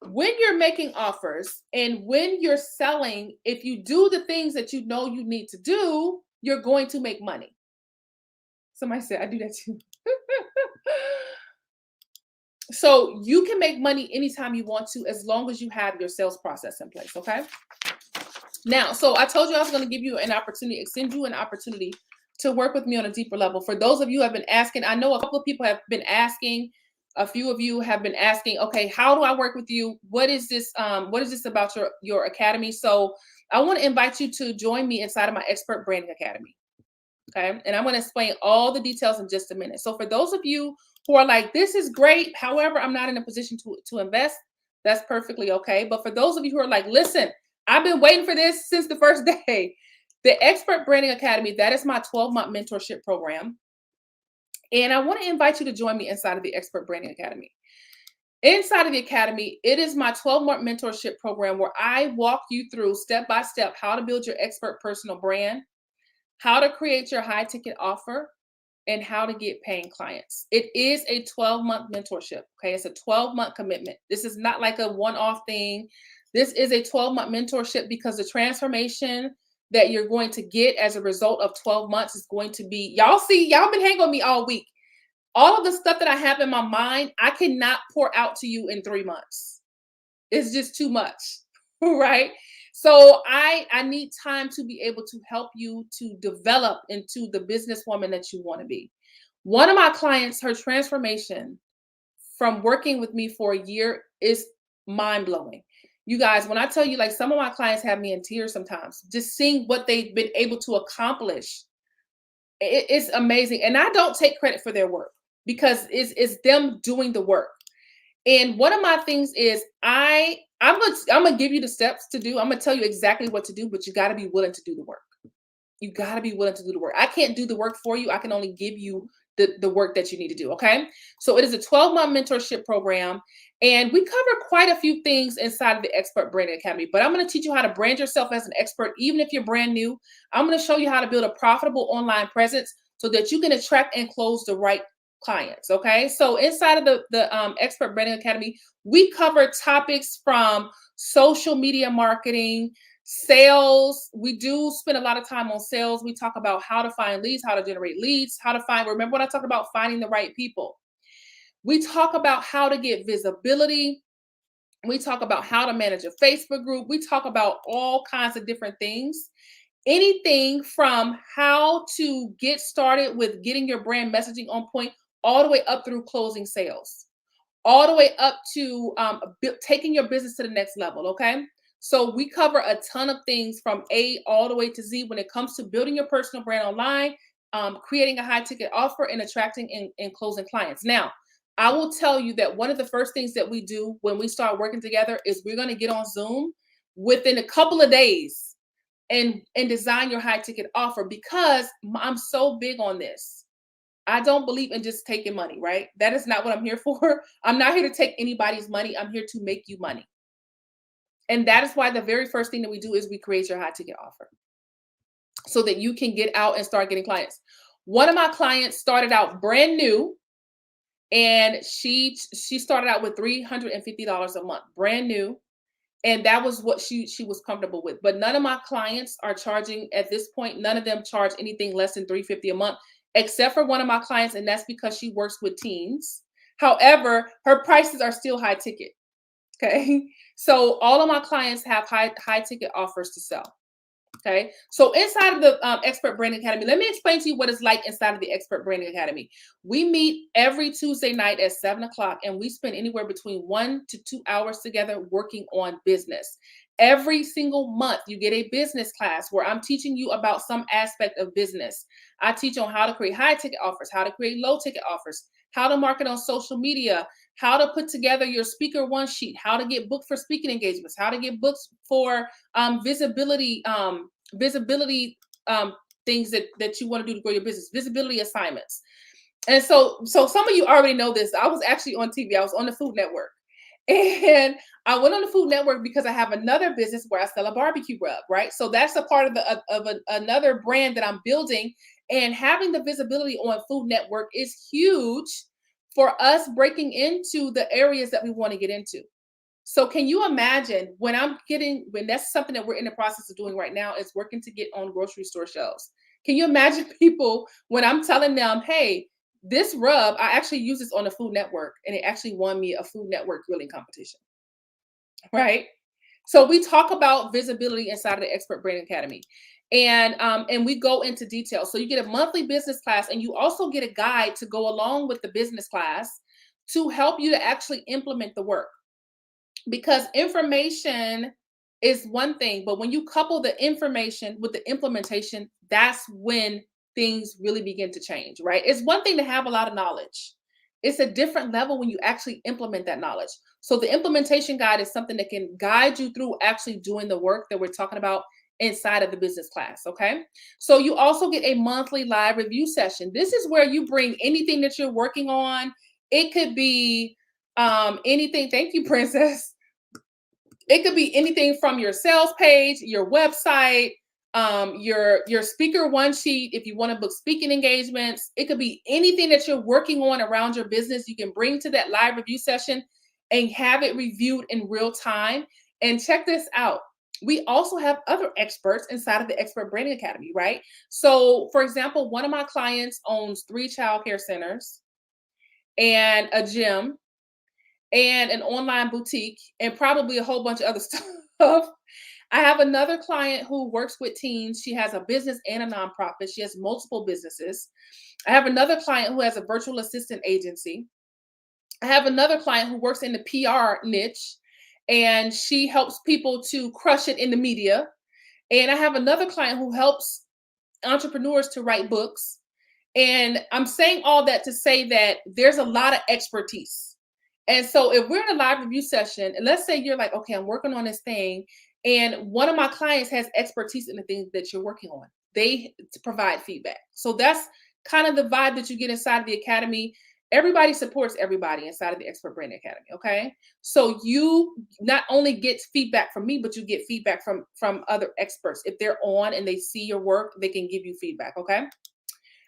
when you're making offers and when you're selling, if you do the things that you know you need to do, you're going to make money. Somebody said, I do that too. So you can make money anytime you want to, as long as you have your sales process in place. Okay. Now, so I told you I was going to give you an opportunity, extend you an opportunity to work with me on a deeper level. For those of you who have been asking, I know a couple of people have been asking, a few of you have been asking, okay, how do I work with you? What is this about your academy? So I want to invite you to join me inside of my Expert Branding Academy. Okay. And I'm going to explain all the details in just a minute. So for those of you who are like, this is great, however, I'm not in a position to invest, that's perfectly okay. But for those of you who are like, listen, I've been waiting for this since the first day. The Expert Branding Academy, that is my 12-month mentorship program. And I want to invite you to join me inside of the Expert Branding Academy. Inside of the Academy, it is my 12-month mentorship program where I walk you through step by step how to build your expert personal brand, how to create your high ticket offer, and how to get paying clients. It is a 12-month mentorship. Okay. It's a 12-month commitment. This is not like a one-off thing. This is a 12-month mentorship because the transformation that you're going to get as a result of 12 months is going to be, y'all been hanging on me all week. All of the stuff that I have in my mind, I cannot pour out to you in 3 months. It's just too much, right? So I need time to be able to help you to develop into the businesswoman that you want to be. One of my clients, her transformation from working with me for a year is mind blowing. You guys, when I tell you, like, some of my clients have me in tears sometimes, just seeing what they've been able to accomplish. It's amazing. And I don't take credit for their work because it's them doing the work. And one of my things is I'm gonna give you the steps to do. I'm gonna tell you exactly what to do, but you got to be willing to do the work. You got to be willing to do the work. I can't do the work for you. I can only give you the work that you need to do. Okay. So it is a 12-month mentorship program. And we cover quite a few things inside of the Expert Branding Academy. But I'm going to teach you how to brand yourself as an expert, even if you're brand new. I'm going to show you how to build a profitable online presence so that you can attract and close the right clients. Okay. So inside of the Expert Branding Academy, we cover topics from social media marketing, sales. We do spend a lot of time on sales. We talk about how to find leads, how to generate leads, how to find, remember when I talked about finding the right people? We talk about how to get visibility. We talk about how to manage a Facebook group. We talk about all kinds of different things. Anything from how to get started with getting your brand messaging on point, all the way up through closing sales, all the way up to taking your business to the next level. Okay. So we cover a ton of things from A all the way to Z when it comes to building your personal brand online, creating a high ticket offer, and attracting and closing clients. Now, I will tell you that one of the first things that we do when we start working together is we're going to get on Zoom within a couple of days and design your high ticket offer, because I'm so big on this. I don't believe in just taking money, right? That is not what I'm here for. I'm not here to take anybody's money. I'm here to make you money. And that is why the very first thing that we do is we create your high ticket offer so that you can get out and start getting clients. One of my clients started out brand new, and she started out with $350 a month, brand new. And that was what she was comfortable with. But none of my clients are charging at this point. None of them charge anything less than $350 a month, except for one of my clients, and that's because she works with teens. However, her prices are still high ticket. Okay. So all of my clients have high ticket offers to sell. Okay. So inside of the Expert Branding Academy, let me explain to you what it's like inside of the Expert Branding Academy. We meet every Tuesday night at 7 o'clock, and we spend anywhere between 1 to 2 hours together working on business. Every single month, you get a business class where I'm teaching you about some aspect of business. I teach on how to create high ticket offers, how to create low ticket offers, how to market on social media, how to put together your speaker one sheet, how to get booked for speaking engagements, how to get booked for visibility things that you want to do to grow your business, visibility assignments. And so some of you already know this. I was actually on TV. I was on the Food Network. And I went on the Food Network because I have another business where I sell a barbecue rub, right? So that's a part of another brand that I'm building. And having the visibility on Food Network is huge for us breaking into the areas that we want to get into. So can you imagine when that's something that we're in the process of doing right now, is working to get on grocery store shelves. Can you imagine people when I'm telling them, hey, this rub, I actually use this on the Food Network, and it actually won me a Food Network grilling competition, right? So we talk about visibility inside of the Expert Brand Academy. And we go into detail. So you get a monthly business class, and you also get a guide to go along with the business class to help you to actually implement the work. Because information is one thing, but when you couple the information with the implementation, that's when things really begin to change, right? It's one thing to have a lot of knowledge. It's a different level when you actually implement that knowledge. So the implementation guide is something that can guide you through actually doing the work that we're talking about inside of the business class, okay? So you also get a monthly live review session. This is where you bring anything that you're working on. It could be anything. Thank you, Princess. It could be anything from your sales page, your website, your speaker one sheet. If you want to book speaking engagements, it could be anything that you're working on around your business. You can bring to that live review session and have it reviewed in real time. And check this out. We also have other experts inside of the Expert Branding Academy, right? So, for example, one of my clients owns 3 childcare centers and a gym and an online boutique and probably a whole bunch of other stuff. I have another client who works with teens. She has a business and a nonprofit. She has multiple businesses. I have another client who has a virtual assistant agency. I have another client who works in the PR niche, and she helps people to crush it in the media. And I have another client who helps entrepreneurs to write books. And I'm saying all that to say that there's a lot of expertise. And so if we're in a live review session, and let's say you're like, okay, I'm working on this thing, and one of my clients has expertise in the things that you're working on, they provide feedback. So that's kind of the vibe that you get inside of the academy. Everybody supports everybody inside of the Expert Brand Academy. Okay. So you not only get feedback from me, but you get feedback from other experts. If they're on and they see your work, they can give you feedback. Okay.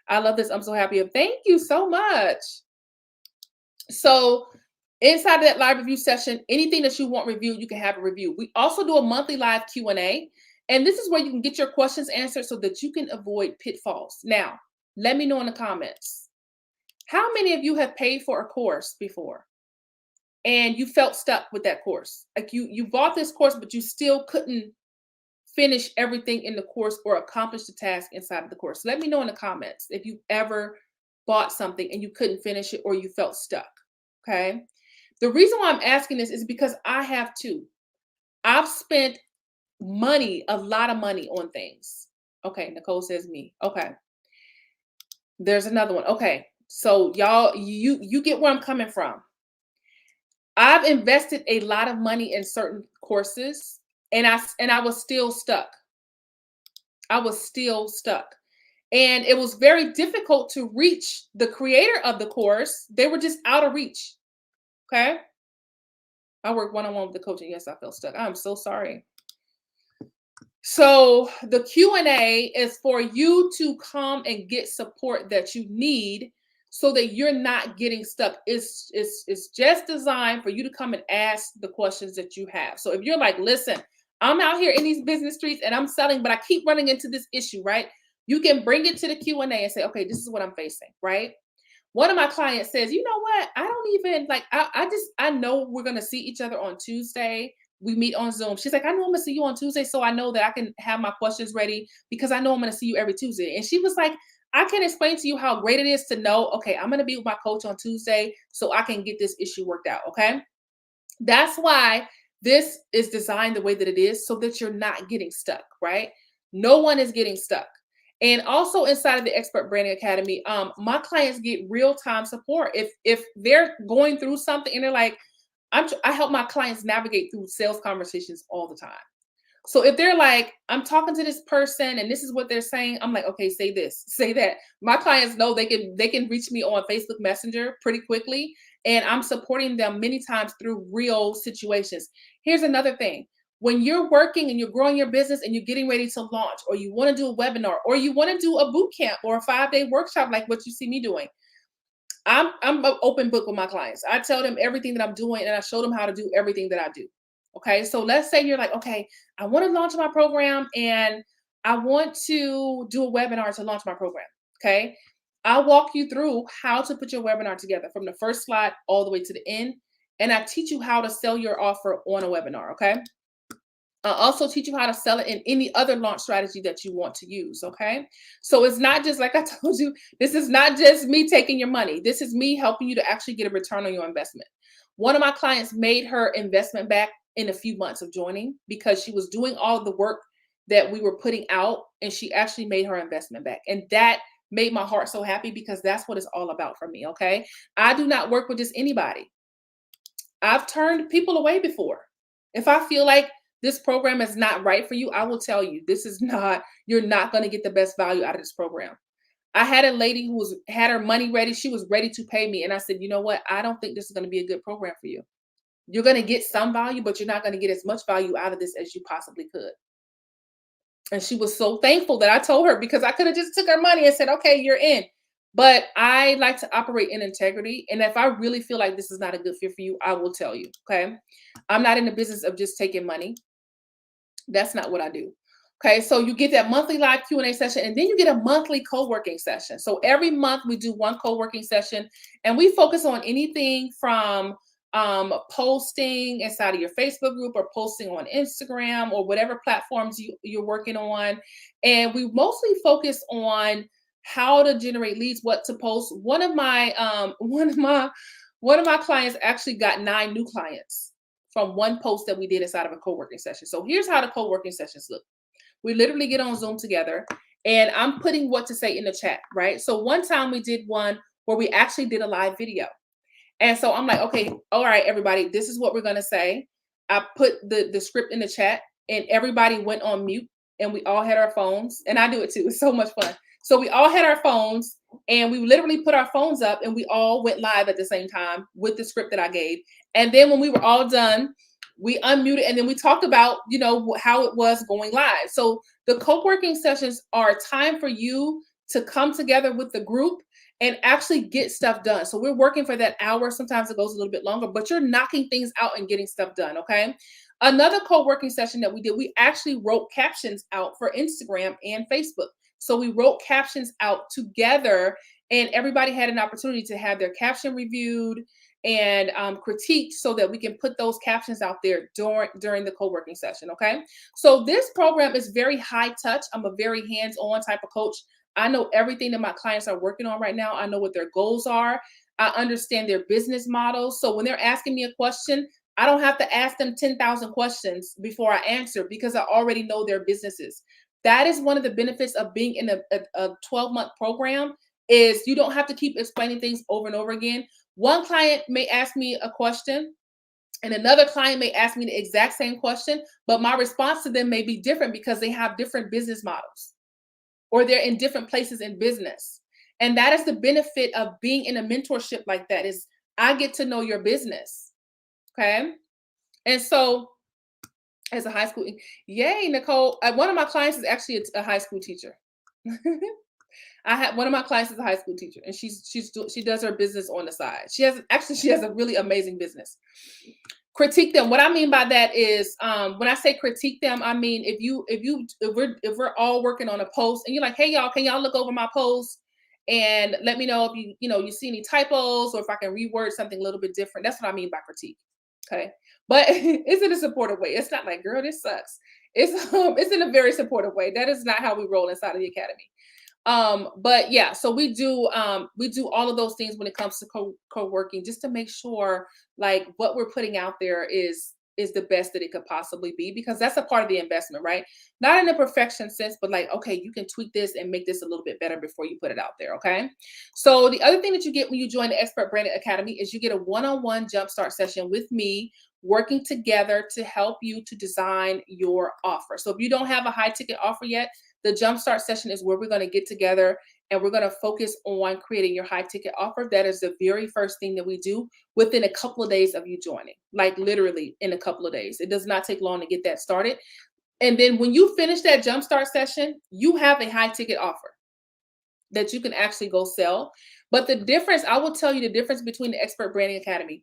I love this. I'm so happy. Thank you so much. So inside of that live review session, anything that you want reviewed, you can have a review. We also do a monthly live Q&A, and this is where you can get your questions answered so that you can avoid pitfalls. Now, let me know in the comments. How many of you have paid for a course before and you felt stuck with that course? Like you bought this course, but you still couldn't finish everything in the course or accomplish the task inside of the course. Let me know in the comments if you ever bought something and you couldn't finish it or you felt stuck. Okay. The reason why I'm asking this is because I have too. I've spent money, a lot of money on things. Okay. Nicole says me. Okay. There's another one. Okay. So y'all, you get where I'm coming from. I've invested a lot of money in certain courses, and I was still stuck. I was still stuck. And it was very difficult to reach the creator of the course. They were just out of reach. Okay. I work one-on-one with the coach, and yes, I felt stuck. I'm so sorry. So the Q&A is for you to come and get support that you need so that you're not getting stuck. It's just designed for you to come and ask the questions that you have. So if you're like, listen, I'm out here in these business streets and I'm selling, but I keep running into this issue, right? You can bring it to the Q&A and say, okay, this is what I'm facing, right? One of my clients says, you know what? I don't even like, I know we're going to see each other on Tuesday. We meet on Zoom. She's like, I know I'm going to see you on Tuesday. So I know that I can have my questions ready because I know I'm going to see you every Tuesday. And she was like, I can explain to you how great it is to know, okay, I'm going to be with my coach on Tuesday so I can get this issue worked out. Okay. That's why this is designed the way that it is so that you're not getting stuck, right? No one is getting stuck. And also inside of the Expert Branding Academy, my clients get real-time support. If they're going through something and they're like, I help my clients navigate through sales conversations all the time. So if they're like, I'm talking to this person and this is what they're saying, I'm like, okay, say this, say that. My clients know they can reach me on Facebook Messenger pretty quickly, and I'm supporting them many times through real situations. Here's another thing. When you're working and you're growing your business and you're getting ready to launch, or you want to do a webinar, or you want to do a boot camp or a 5-day workshop like what you see me doing, I'm an open book with my clients. I tell them everything that I'm doing and I show them how to do everything that I do. Okay. So let's say you're like, okay, I want to launch my program and I want to do a webinar to launch my program. Okay. I'll walk you through how to put your webinar together from the first slide all the way to the end. And I teach you how to sell your offer on a webinar. Okay. I'll also teach you how to sell it in any other launch strategy that you want to use. Okay. So it's not just like I told you, this is not just me taking your money. This is me helping you to actually get a return on your investment. One of my clients made her investment back in a few months of joining because she was doing all the work that we were putting out, and she actually made her investment back. And that made my heart so happy because that's what it's all about for me. Okay. I do not work with just anybody. I've turned people away before. If I feel like this program is not right for you, I will tell you this is not, you're not going to get the best value out of this program. I had a lady who had her money ready. She was ready to pay me. And I said, you know what? I don't think this is going to be a good program for you. You're going to get some value, but you're not going to get as much value out of this as you possibly could. And she was so thankful that I told her, because I could have just took her money and said, okay, you're in. But I like to operate in integrity. And if I really feel like this is not a good fit for you, I will tell you. Okay. I'm not in the business of just taking money. That's not what I do. Okay, so you get that monthly live Q&A session, and then you get a monthly co-working session. So every month we do one co-working session, and we focus on anything from posting inside of your Facebook group or posting on Instagram or whatever platforms you're working on. And we mostly focus on how to generate leads, what to post. One of my clients actually got 9 new clients from one post that we did inside of a co-working session. So here's how the co-working sessions look. We literally get on Zoom together, and I'm putting what to say in the chat, right? So one time we did one where we actually did a live video. And so I'm like, okay, all right, everybody, this is what we're going to say. I put the script in the chat, and everybody went on mute, and we all had our phones, and I do it too. It's so much fun. So we all had our phones, and we literally put our phones up, and we all went live at the same time with the script that I gave. And then when we were all done, we unmuted, and then we talked about, how it was going live. So the co-working sessions are a time for you to come together with the group and actually get stuff done. So we're working for that hour. Sometimes it goes a little bit longer, but you're knocking things out and getting stuff done. Okay. Another co-working session that we did, we actually wrote captions out for Instagram and Facebook. So we wrote captions out together, and everybody had an opportunity to have their caption reviewed and critiqued so that we can put those captions out there during the co-working session. Okay. So this program is very high touch. I'm a very hands-on type of coach. I know everything that my clients are working on right now. I know what their goals are. I understand their business models. So when they're asking me a question, I don't have to ask them 10,000 questions before I answer, because I already know their businesses. That is one of the benefits of being in a 12-month program, is you don't have to keep explaining things over and over again. One client may ask me a question, and another client may ask me the exact same question, but my response to them may be different because they have different business models, or they're in different places in business. And that is the benefit of being in a mentorship like that, is I get to know your business. Okay. And so as a high school, yay, Nicole. One of my clients is actually a high school teacher. I had one of my clients is a high school teacher, and she does her business on the side. She has a really amazing business. Critique them. What I mean by that is, when I say critique them, I mean if we're all working on a post, and you're like, hey y'all, can y'all look over my post and let me know if you see any typos, or if I can reword something a little bit different. That's what I mean by critique. Okay, but it's in a supportive way. It's not like, girl, this sucks. It's in a very supportive way. That is not how we roll inside of the academy. But yeah, so we do all of those things when it comes to co-working, just to make sure like what we're putting out there is the best that it could possibly be, because that's a part of the investment, right? Not in a perfection sense, but like, okay, you can tweak this and make this a little bit better before you put it out there. Okay. So the other thing that you get when you join the Expert Branding Academy is you get a one-on-one jumpstart session with me, working together to help you to design your offer. So if you don't have a high ticket offer yet, the jumpstart session is where we're going to get together, and we're going to focus on creating your high ticket offer. That is the very first thing that we do within a couple of days of you joining, like literally in a couple of days. It does not take long to get that started. And then when you finish that jumpstart session, you have a high ticket offer that you can actually go sell. But the difference, I will tell you the difference between the Expert Branding Academy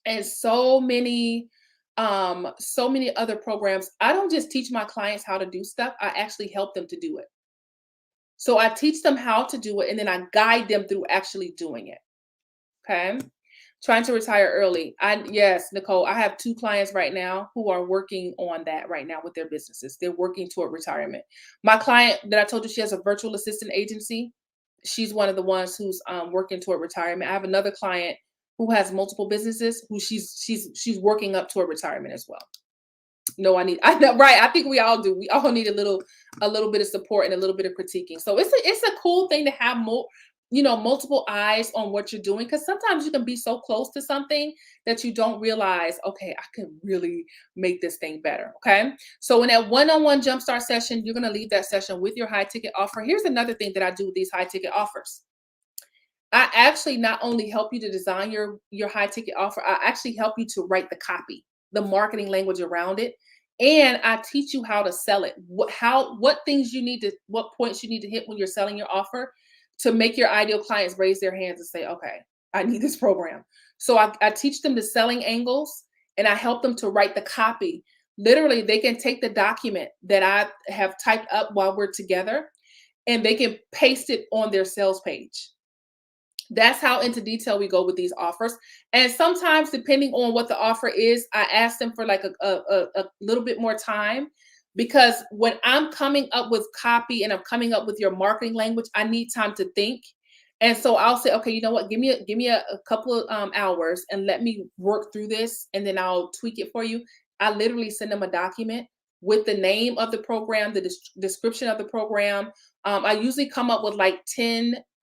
and so many other programs. I don't just teach my clients how to do stuff. I actually help them to do it. So I teach them how to do it, and then I guide them through actually doing it. Okay. Trying to retire early. Yes, Nicole, I have 2 clients right now who are working on that right now with their businesses. They're working toward retirement. My client that I told you she has a virtual assistant agency, she's one of the ones who's working toward retirement. I have another client who has multiple businesses who she's working up toward retirement as well. No, I know, right. I think we all do. We all need a little bit of support and a little bit of critiquing. So it's a cool thing to have more, multiple eyes on what you're doing, because sometimes you can be so close to something that you don't realize, okay, I can really make this thing better. Okay. So in that one-on-one jumpstart session, you're gonna leave that session with your high ticket offer. Here's another thing that I do with these high ticket offers. I actually not only help you to design your high ticket offer, I actually help you to write the copy, the marketing language around it, and I teach you how to sell it. What things you need to what points you need to hit when you're selling your offer to make your ideal clients raise their hands and say, "Okay, I need this program." So I teach them the selling angles and I help them to write the copy. Literally, they can take the document that I have typed up while we're together and they can paste it on their sales page. That's how into detail we go with these offers. And sometimes, depending on what the offer is, I ask them for like a little bit more time, because when I'm coming up with copy and I'm coming up with your marketing language, I need time to think. And so I'll say, okay, you know what? Give me a couple of hours and let me work through this, and then I'll tweak it for you. I literally send them a document with the name of the program, the description of the program. I usually come up with like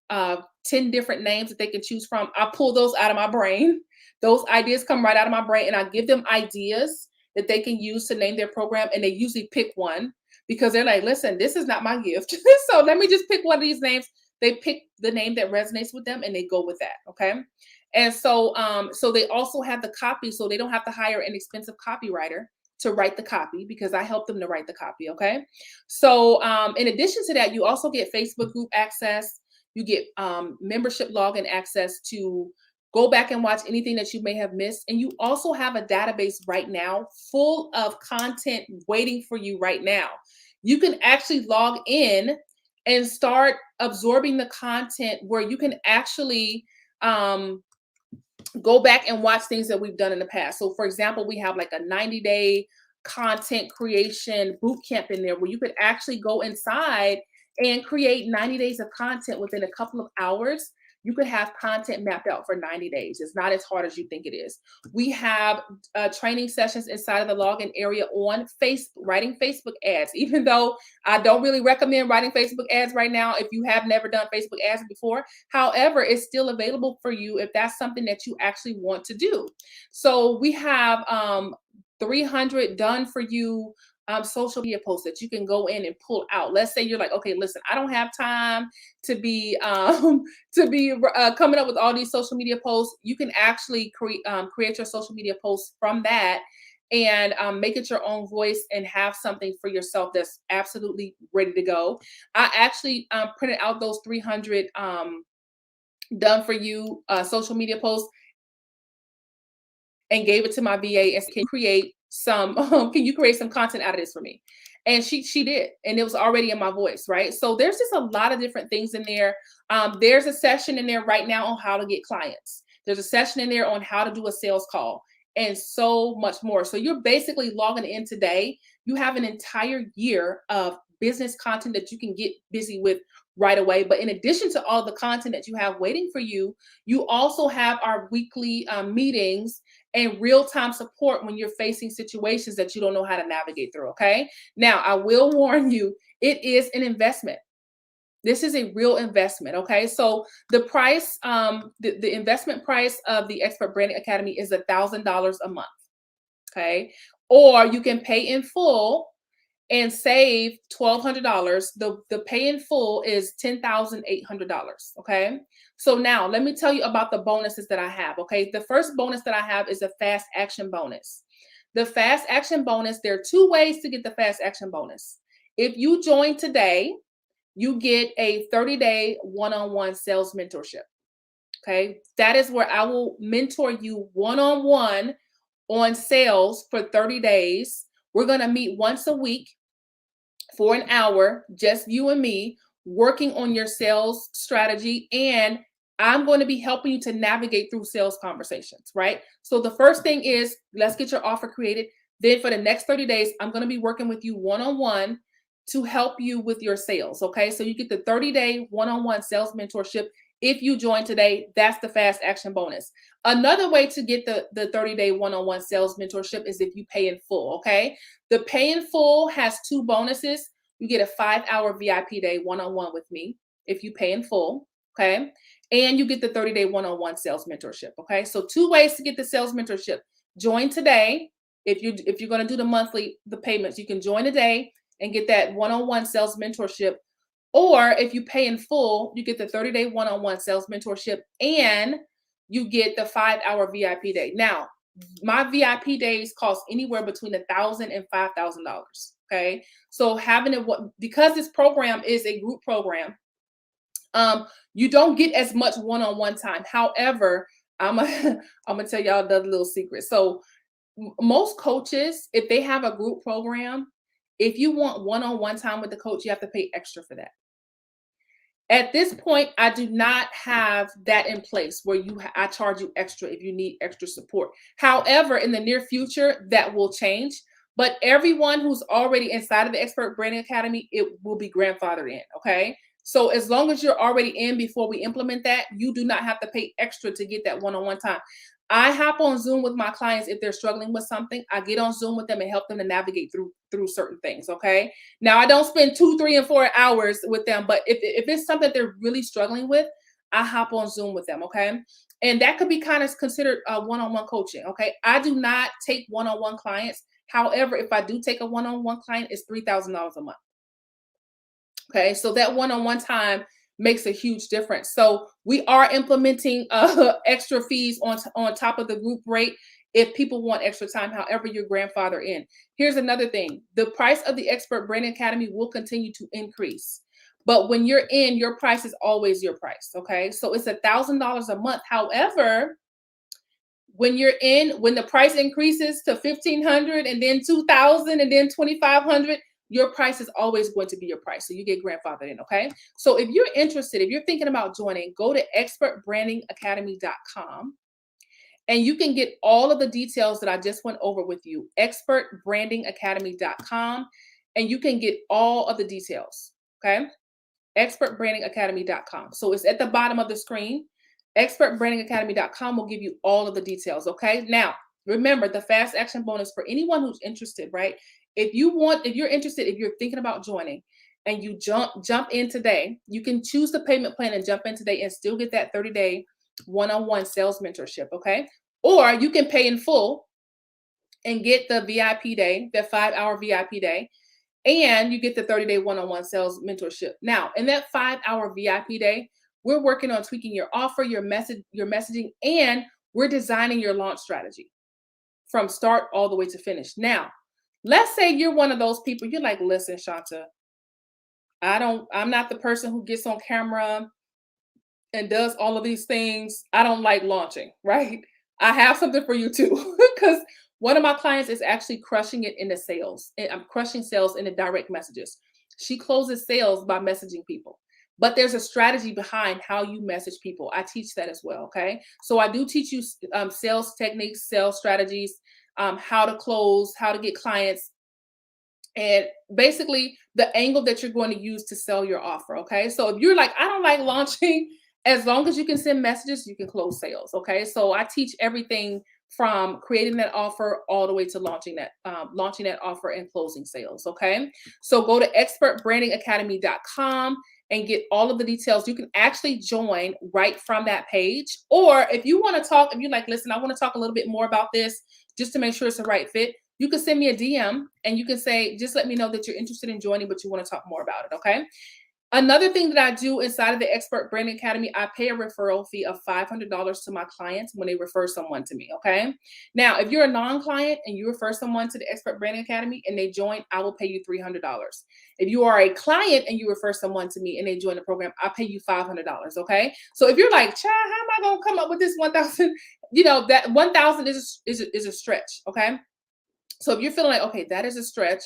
uh, 10 different names that they can choose from. I pull those out of my brain. Those ideas come right out of my brain, and I give them ideas that they can use to name their program. And they usually pick one because they're like, listen, this is not my gift. So let me just pick one of these names. They pick the name that resonates with them and they go with that. Okay. And so they also have the copy, so they don't have to hire an expensive copywriter to write the copy, because I help them to write the copy. Okay. So in addition to that, you also get Facebook group access. You get membership login access to go back and watch anything that you may have missed. And you also have a database right now full of content waiting for you right now. You can actually log in and start absorbing the content where you can actually um, go back and watch things that we've done in the past. So, for example, we have like a 90-day content creation boot camp in there where you could actually go inside and create 90 days of content within a couple of hours. You could have content mapped out for 90 days. It's not as hard as you think it is. We have training sessions inside of the login area on Facebook, writing Facebook ads, even though I don't really recommend writing Facebook ads right now if you have never done Facebook ads before. However, it's still available for you if that's something that you actually want to do. So we have 300 done for you social media posts that you can go in and pull out. Let's say you're like, okay, listen, I don't have time to be coming up with all these social media posts. You can actually create your social media posts from that and make it your own voice and have something for yourself that's absolutely ready to go. I actually printed out those 300 done for you social media posts and gave it to my VA and said, can you create some content out of this for me? And she did, and it was already in my voice, right? So there's just a lot of different things in there. There's a session in there right now on how to get clients. There's a session in there on how to do a sales call and so much more. So you're basically logging in today. You have an entire year of business content that you can get busy with right away. But in addition to all the content that you have waiting for you, you also have our weekly meetings and real-time support when you're facing situations that you don't know how to navigate through. Okay. Now, I will warn you, it is an investment. This is a real investment. Okay. So the price, the investment price of the Expert Branding Academy is $1,000 a month. Okay. Or you can pay in full and save $1,200. The pay in full is $10,800. Okay. So now let me tell you about the bonuses that I have. Okay. The first bonus that I have is a fast action bonus. The fast action bonus, there are two ways to get the fast action bonus. If you join today, you get a 30-day one-on-one sales mentorship. Okay. That is where I will mentor you one-on-one on sales for 30 days. We're going to meet once a week for an hour, just you and me, working on your sales strategy and I'm going to be helping you to navigate through sales conversations, right? So the first thing is, let's get your offer created. Then for the next 30 days, I'm going to be working with you one-on-one to help you with your sales. Okay. So you get the 30-day one-on-one sales mentorship. If you join today, that's the fast action bonus. Another way to get the 30-day one-on-one sales mentorship is if you pay in full. Okay. The pay in full has two bonuses. You get a 5-hour VIP day one-on-one with me if you pay in full. Okay. And you get the 30-day one-on-one sales mentorship. Okay. So two ways to get the sales mentorship. Join today. If you're going to do the payments, you can join today and get that one-on-one sales mentorship. Or if you pay in full, you get the 30-day one-on-one sales mentorship and you get the 5-hour VIP day. Now, my VIP days cost anywhere between $1,000 and $5,000. Okay. So having it, because this program is a group program, you don't get as much one-on-one time. However, I'm gonna tell y'all another little secret. So most coaches, if they have a group program, if you want one-on-one time with the coach, you have to pay extra for that. At this point, I do not have that in place where I charge you extra if you need extra support. However, in the near future, that will change. But everyone who's already inside of the Expert Branding Academy, it will be grandfathered in. Okay. So as long as you're already in before we implement that, you do not have to pay extra to get that one-on-one time. I hop on Zoom with my clients if they're struggling with something. I get on Zoom with them and help them to navigate through certain things. Okay. Now I don't spend 2, 3, and 4 hours with them, but if it's something they're really struggling with, I hop on Zoom with them. Okay. And that could be kind of considered one-on-one coaching. Okay. I do not take one-on-one clients. However, if I do take a one-on-one client, it's $3,000 a month. Okay, so that one-on-one time makes a huge difference. So we are implementing extra fees on top of the group rate if people want extra time. However, your grandfather in. Here's another thing: the price of the Expert Branding Academy will continue to increase, but when you're in, your price is always your price. Okay, so it's $1,000 a month. However, when you're in, when the price increases to $1,500 and then $2,000 and then $2,500, your price is always going to be your price. So you get grandfathered in. Okay. So if you're interested, if you're thinking about joining, go to expertbrandingacademy.com and you can get all of the details that I just went over with you. Expertbrandingacademy.com, and you can get all of the details. Okay. Expertbrandingacademy.com. So it's at the bottom of the screen. Expertbrandingacademy.com will give you all of the details. Okay. Now, remember the fast action bonus for anyone who's interested, right? If you're interested, if you're thinking about joining and you jump in today, you can choose the payment plan and jump in today and still get that 30-day one-on-one sales mentorship. Okay. Or you can pay in full and get the VIP day, the 5-hour VIP day, and you get the 30-day one-on-one sales mentorship. Now, in that 5-hour VIP day, we're working on tweaking your offer, your messaging, and we're designing your launch strategy from start all the way to finish. Now, let's say you're one of those people, you're like, listen, Shanta, I'm not the person who gets on camera and does all of these things. I don't like launching, right? I have something for you too, because one of my clients is actually crushing it in the sales. And I'm crushing sales in the direct messages. She closes sales by messaging people. But there's a strategy behind how you message people. I teach that as well. Okay. So I do teach you sales techniques, sales strategies, how to close, how to get clients, and basically the angle that you're going to use to sell your offer. Okay. So if you're like, I don't like launching, as long as you can send messages, you can close sales. Okay. So I teach everything from creating that offer all the way to launching that offer and closing sales. Okay. So go to expertbrandingacademy.com and get all of the details. You can actually join right from that page. Or if you want to talk, if you're like, listen, I want to talk a little bit more about this just to make sure it's the right fit, you can send me a DM and you can say, just let me know that you're interested in joining, but you want to talk more about it. Okay. Another thing that I do inside of the Expert Branding Academy, I pay a referral fee of $500 to my clients when they refer someone to me. Okay. Now, if you're a non-client and you refer someone to the Expert Branding Academy and they join, I will pay you $300. If you are a client and you refer someone to me and they join the program, I pay you $500. Okay. So if you're like, child, how am I going to come up with this 1,000? That 1,000 is a stretch. Okay. So if you're feeling like, okay, that is a stretch,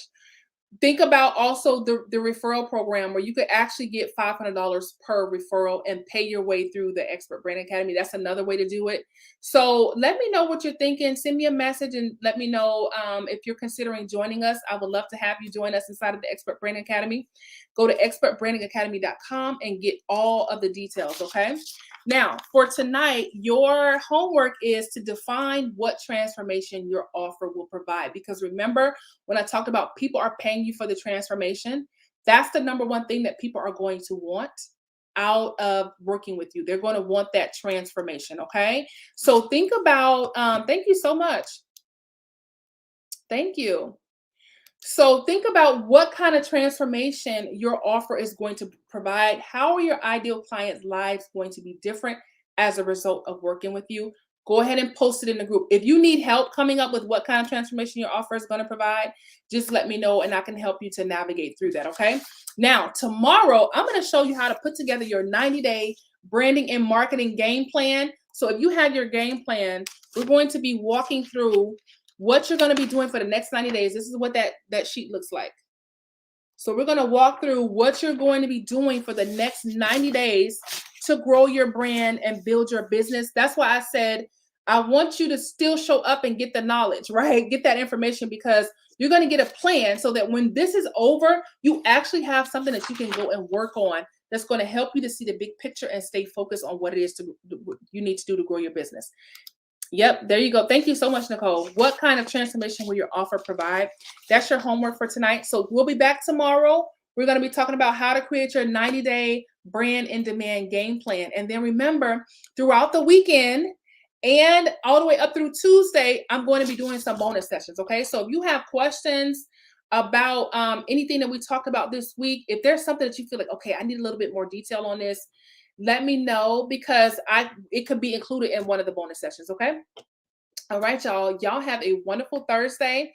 Think about also the referral program where you could actually get $500 per referral and pay your way through the Expert Brand Academy. That's another way to do it. So let me know what you're thinking. Send me a message and let me know if you're considering joining us. I would love to have you join us inside of the Expert Branding Academy. Go to expertbrandingacademy.com and get all of the details, okay? Now, for tonight, your homework is to define what transformation your offer will provide. Because remember, when I talked about people are paying you for the transformation, that's the number one thing that people are going to want out of working with you. They're going to want that transformation, okay? So think about, thank you so much. Thank you. So think about what kind of transformation your offer is going to provide. How are your ideal clients' lives going to be different as a result of working with you? Go ahead and post it in the group. If you need help coming up with what kind of transformation your offer is going to provide, just let me know and I can help you to navigate through that, okay? Now, tomorrow, I'm going to show you how to put together your 90-day branding and marketing game plan. So if you have your game plan, we're going to be walking through what you're going to be doing for the next 90 days. This is what that sheet looks like. So we're going to walk through what you're going to be doing for the next 90 days to grow your brand and build your business. That's why I said, I want you to still show up and get the knowledge, right? Get that information because you're going to get a plan so that when this is over, you actually have something that you can go and work on that's going to help you to see the big picture and stay focused on what it is you need to do to grow your business. Yep, there you go. Thank you so much, Nicole. What kind of transformation will your offer provide? That's your homework for tonight. So we'll be back tomorrow. We're going to be talking about how to create your 90-day brand in demand game plan. And then remember, throughout the weekend and all the way up through Tuesday, I'm going to be doing some bonus sessions. Okay, so if you have questions about anything that we talked about this week, if there's something that you feel like, okay, I need a little bit more detail on this, let me know because it could be included in one of the bonus sessions, okay? All right, y'all. Y'all have a wonderful Thursday.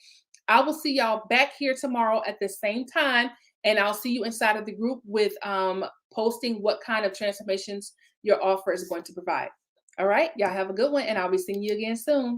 I will see y'all back here tomorrow at the same time, and I'll see you inside of the group with posting what kind of transformations your offer is going to provide. All right, y'all have a good one, and I'll be seeing you again soon.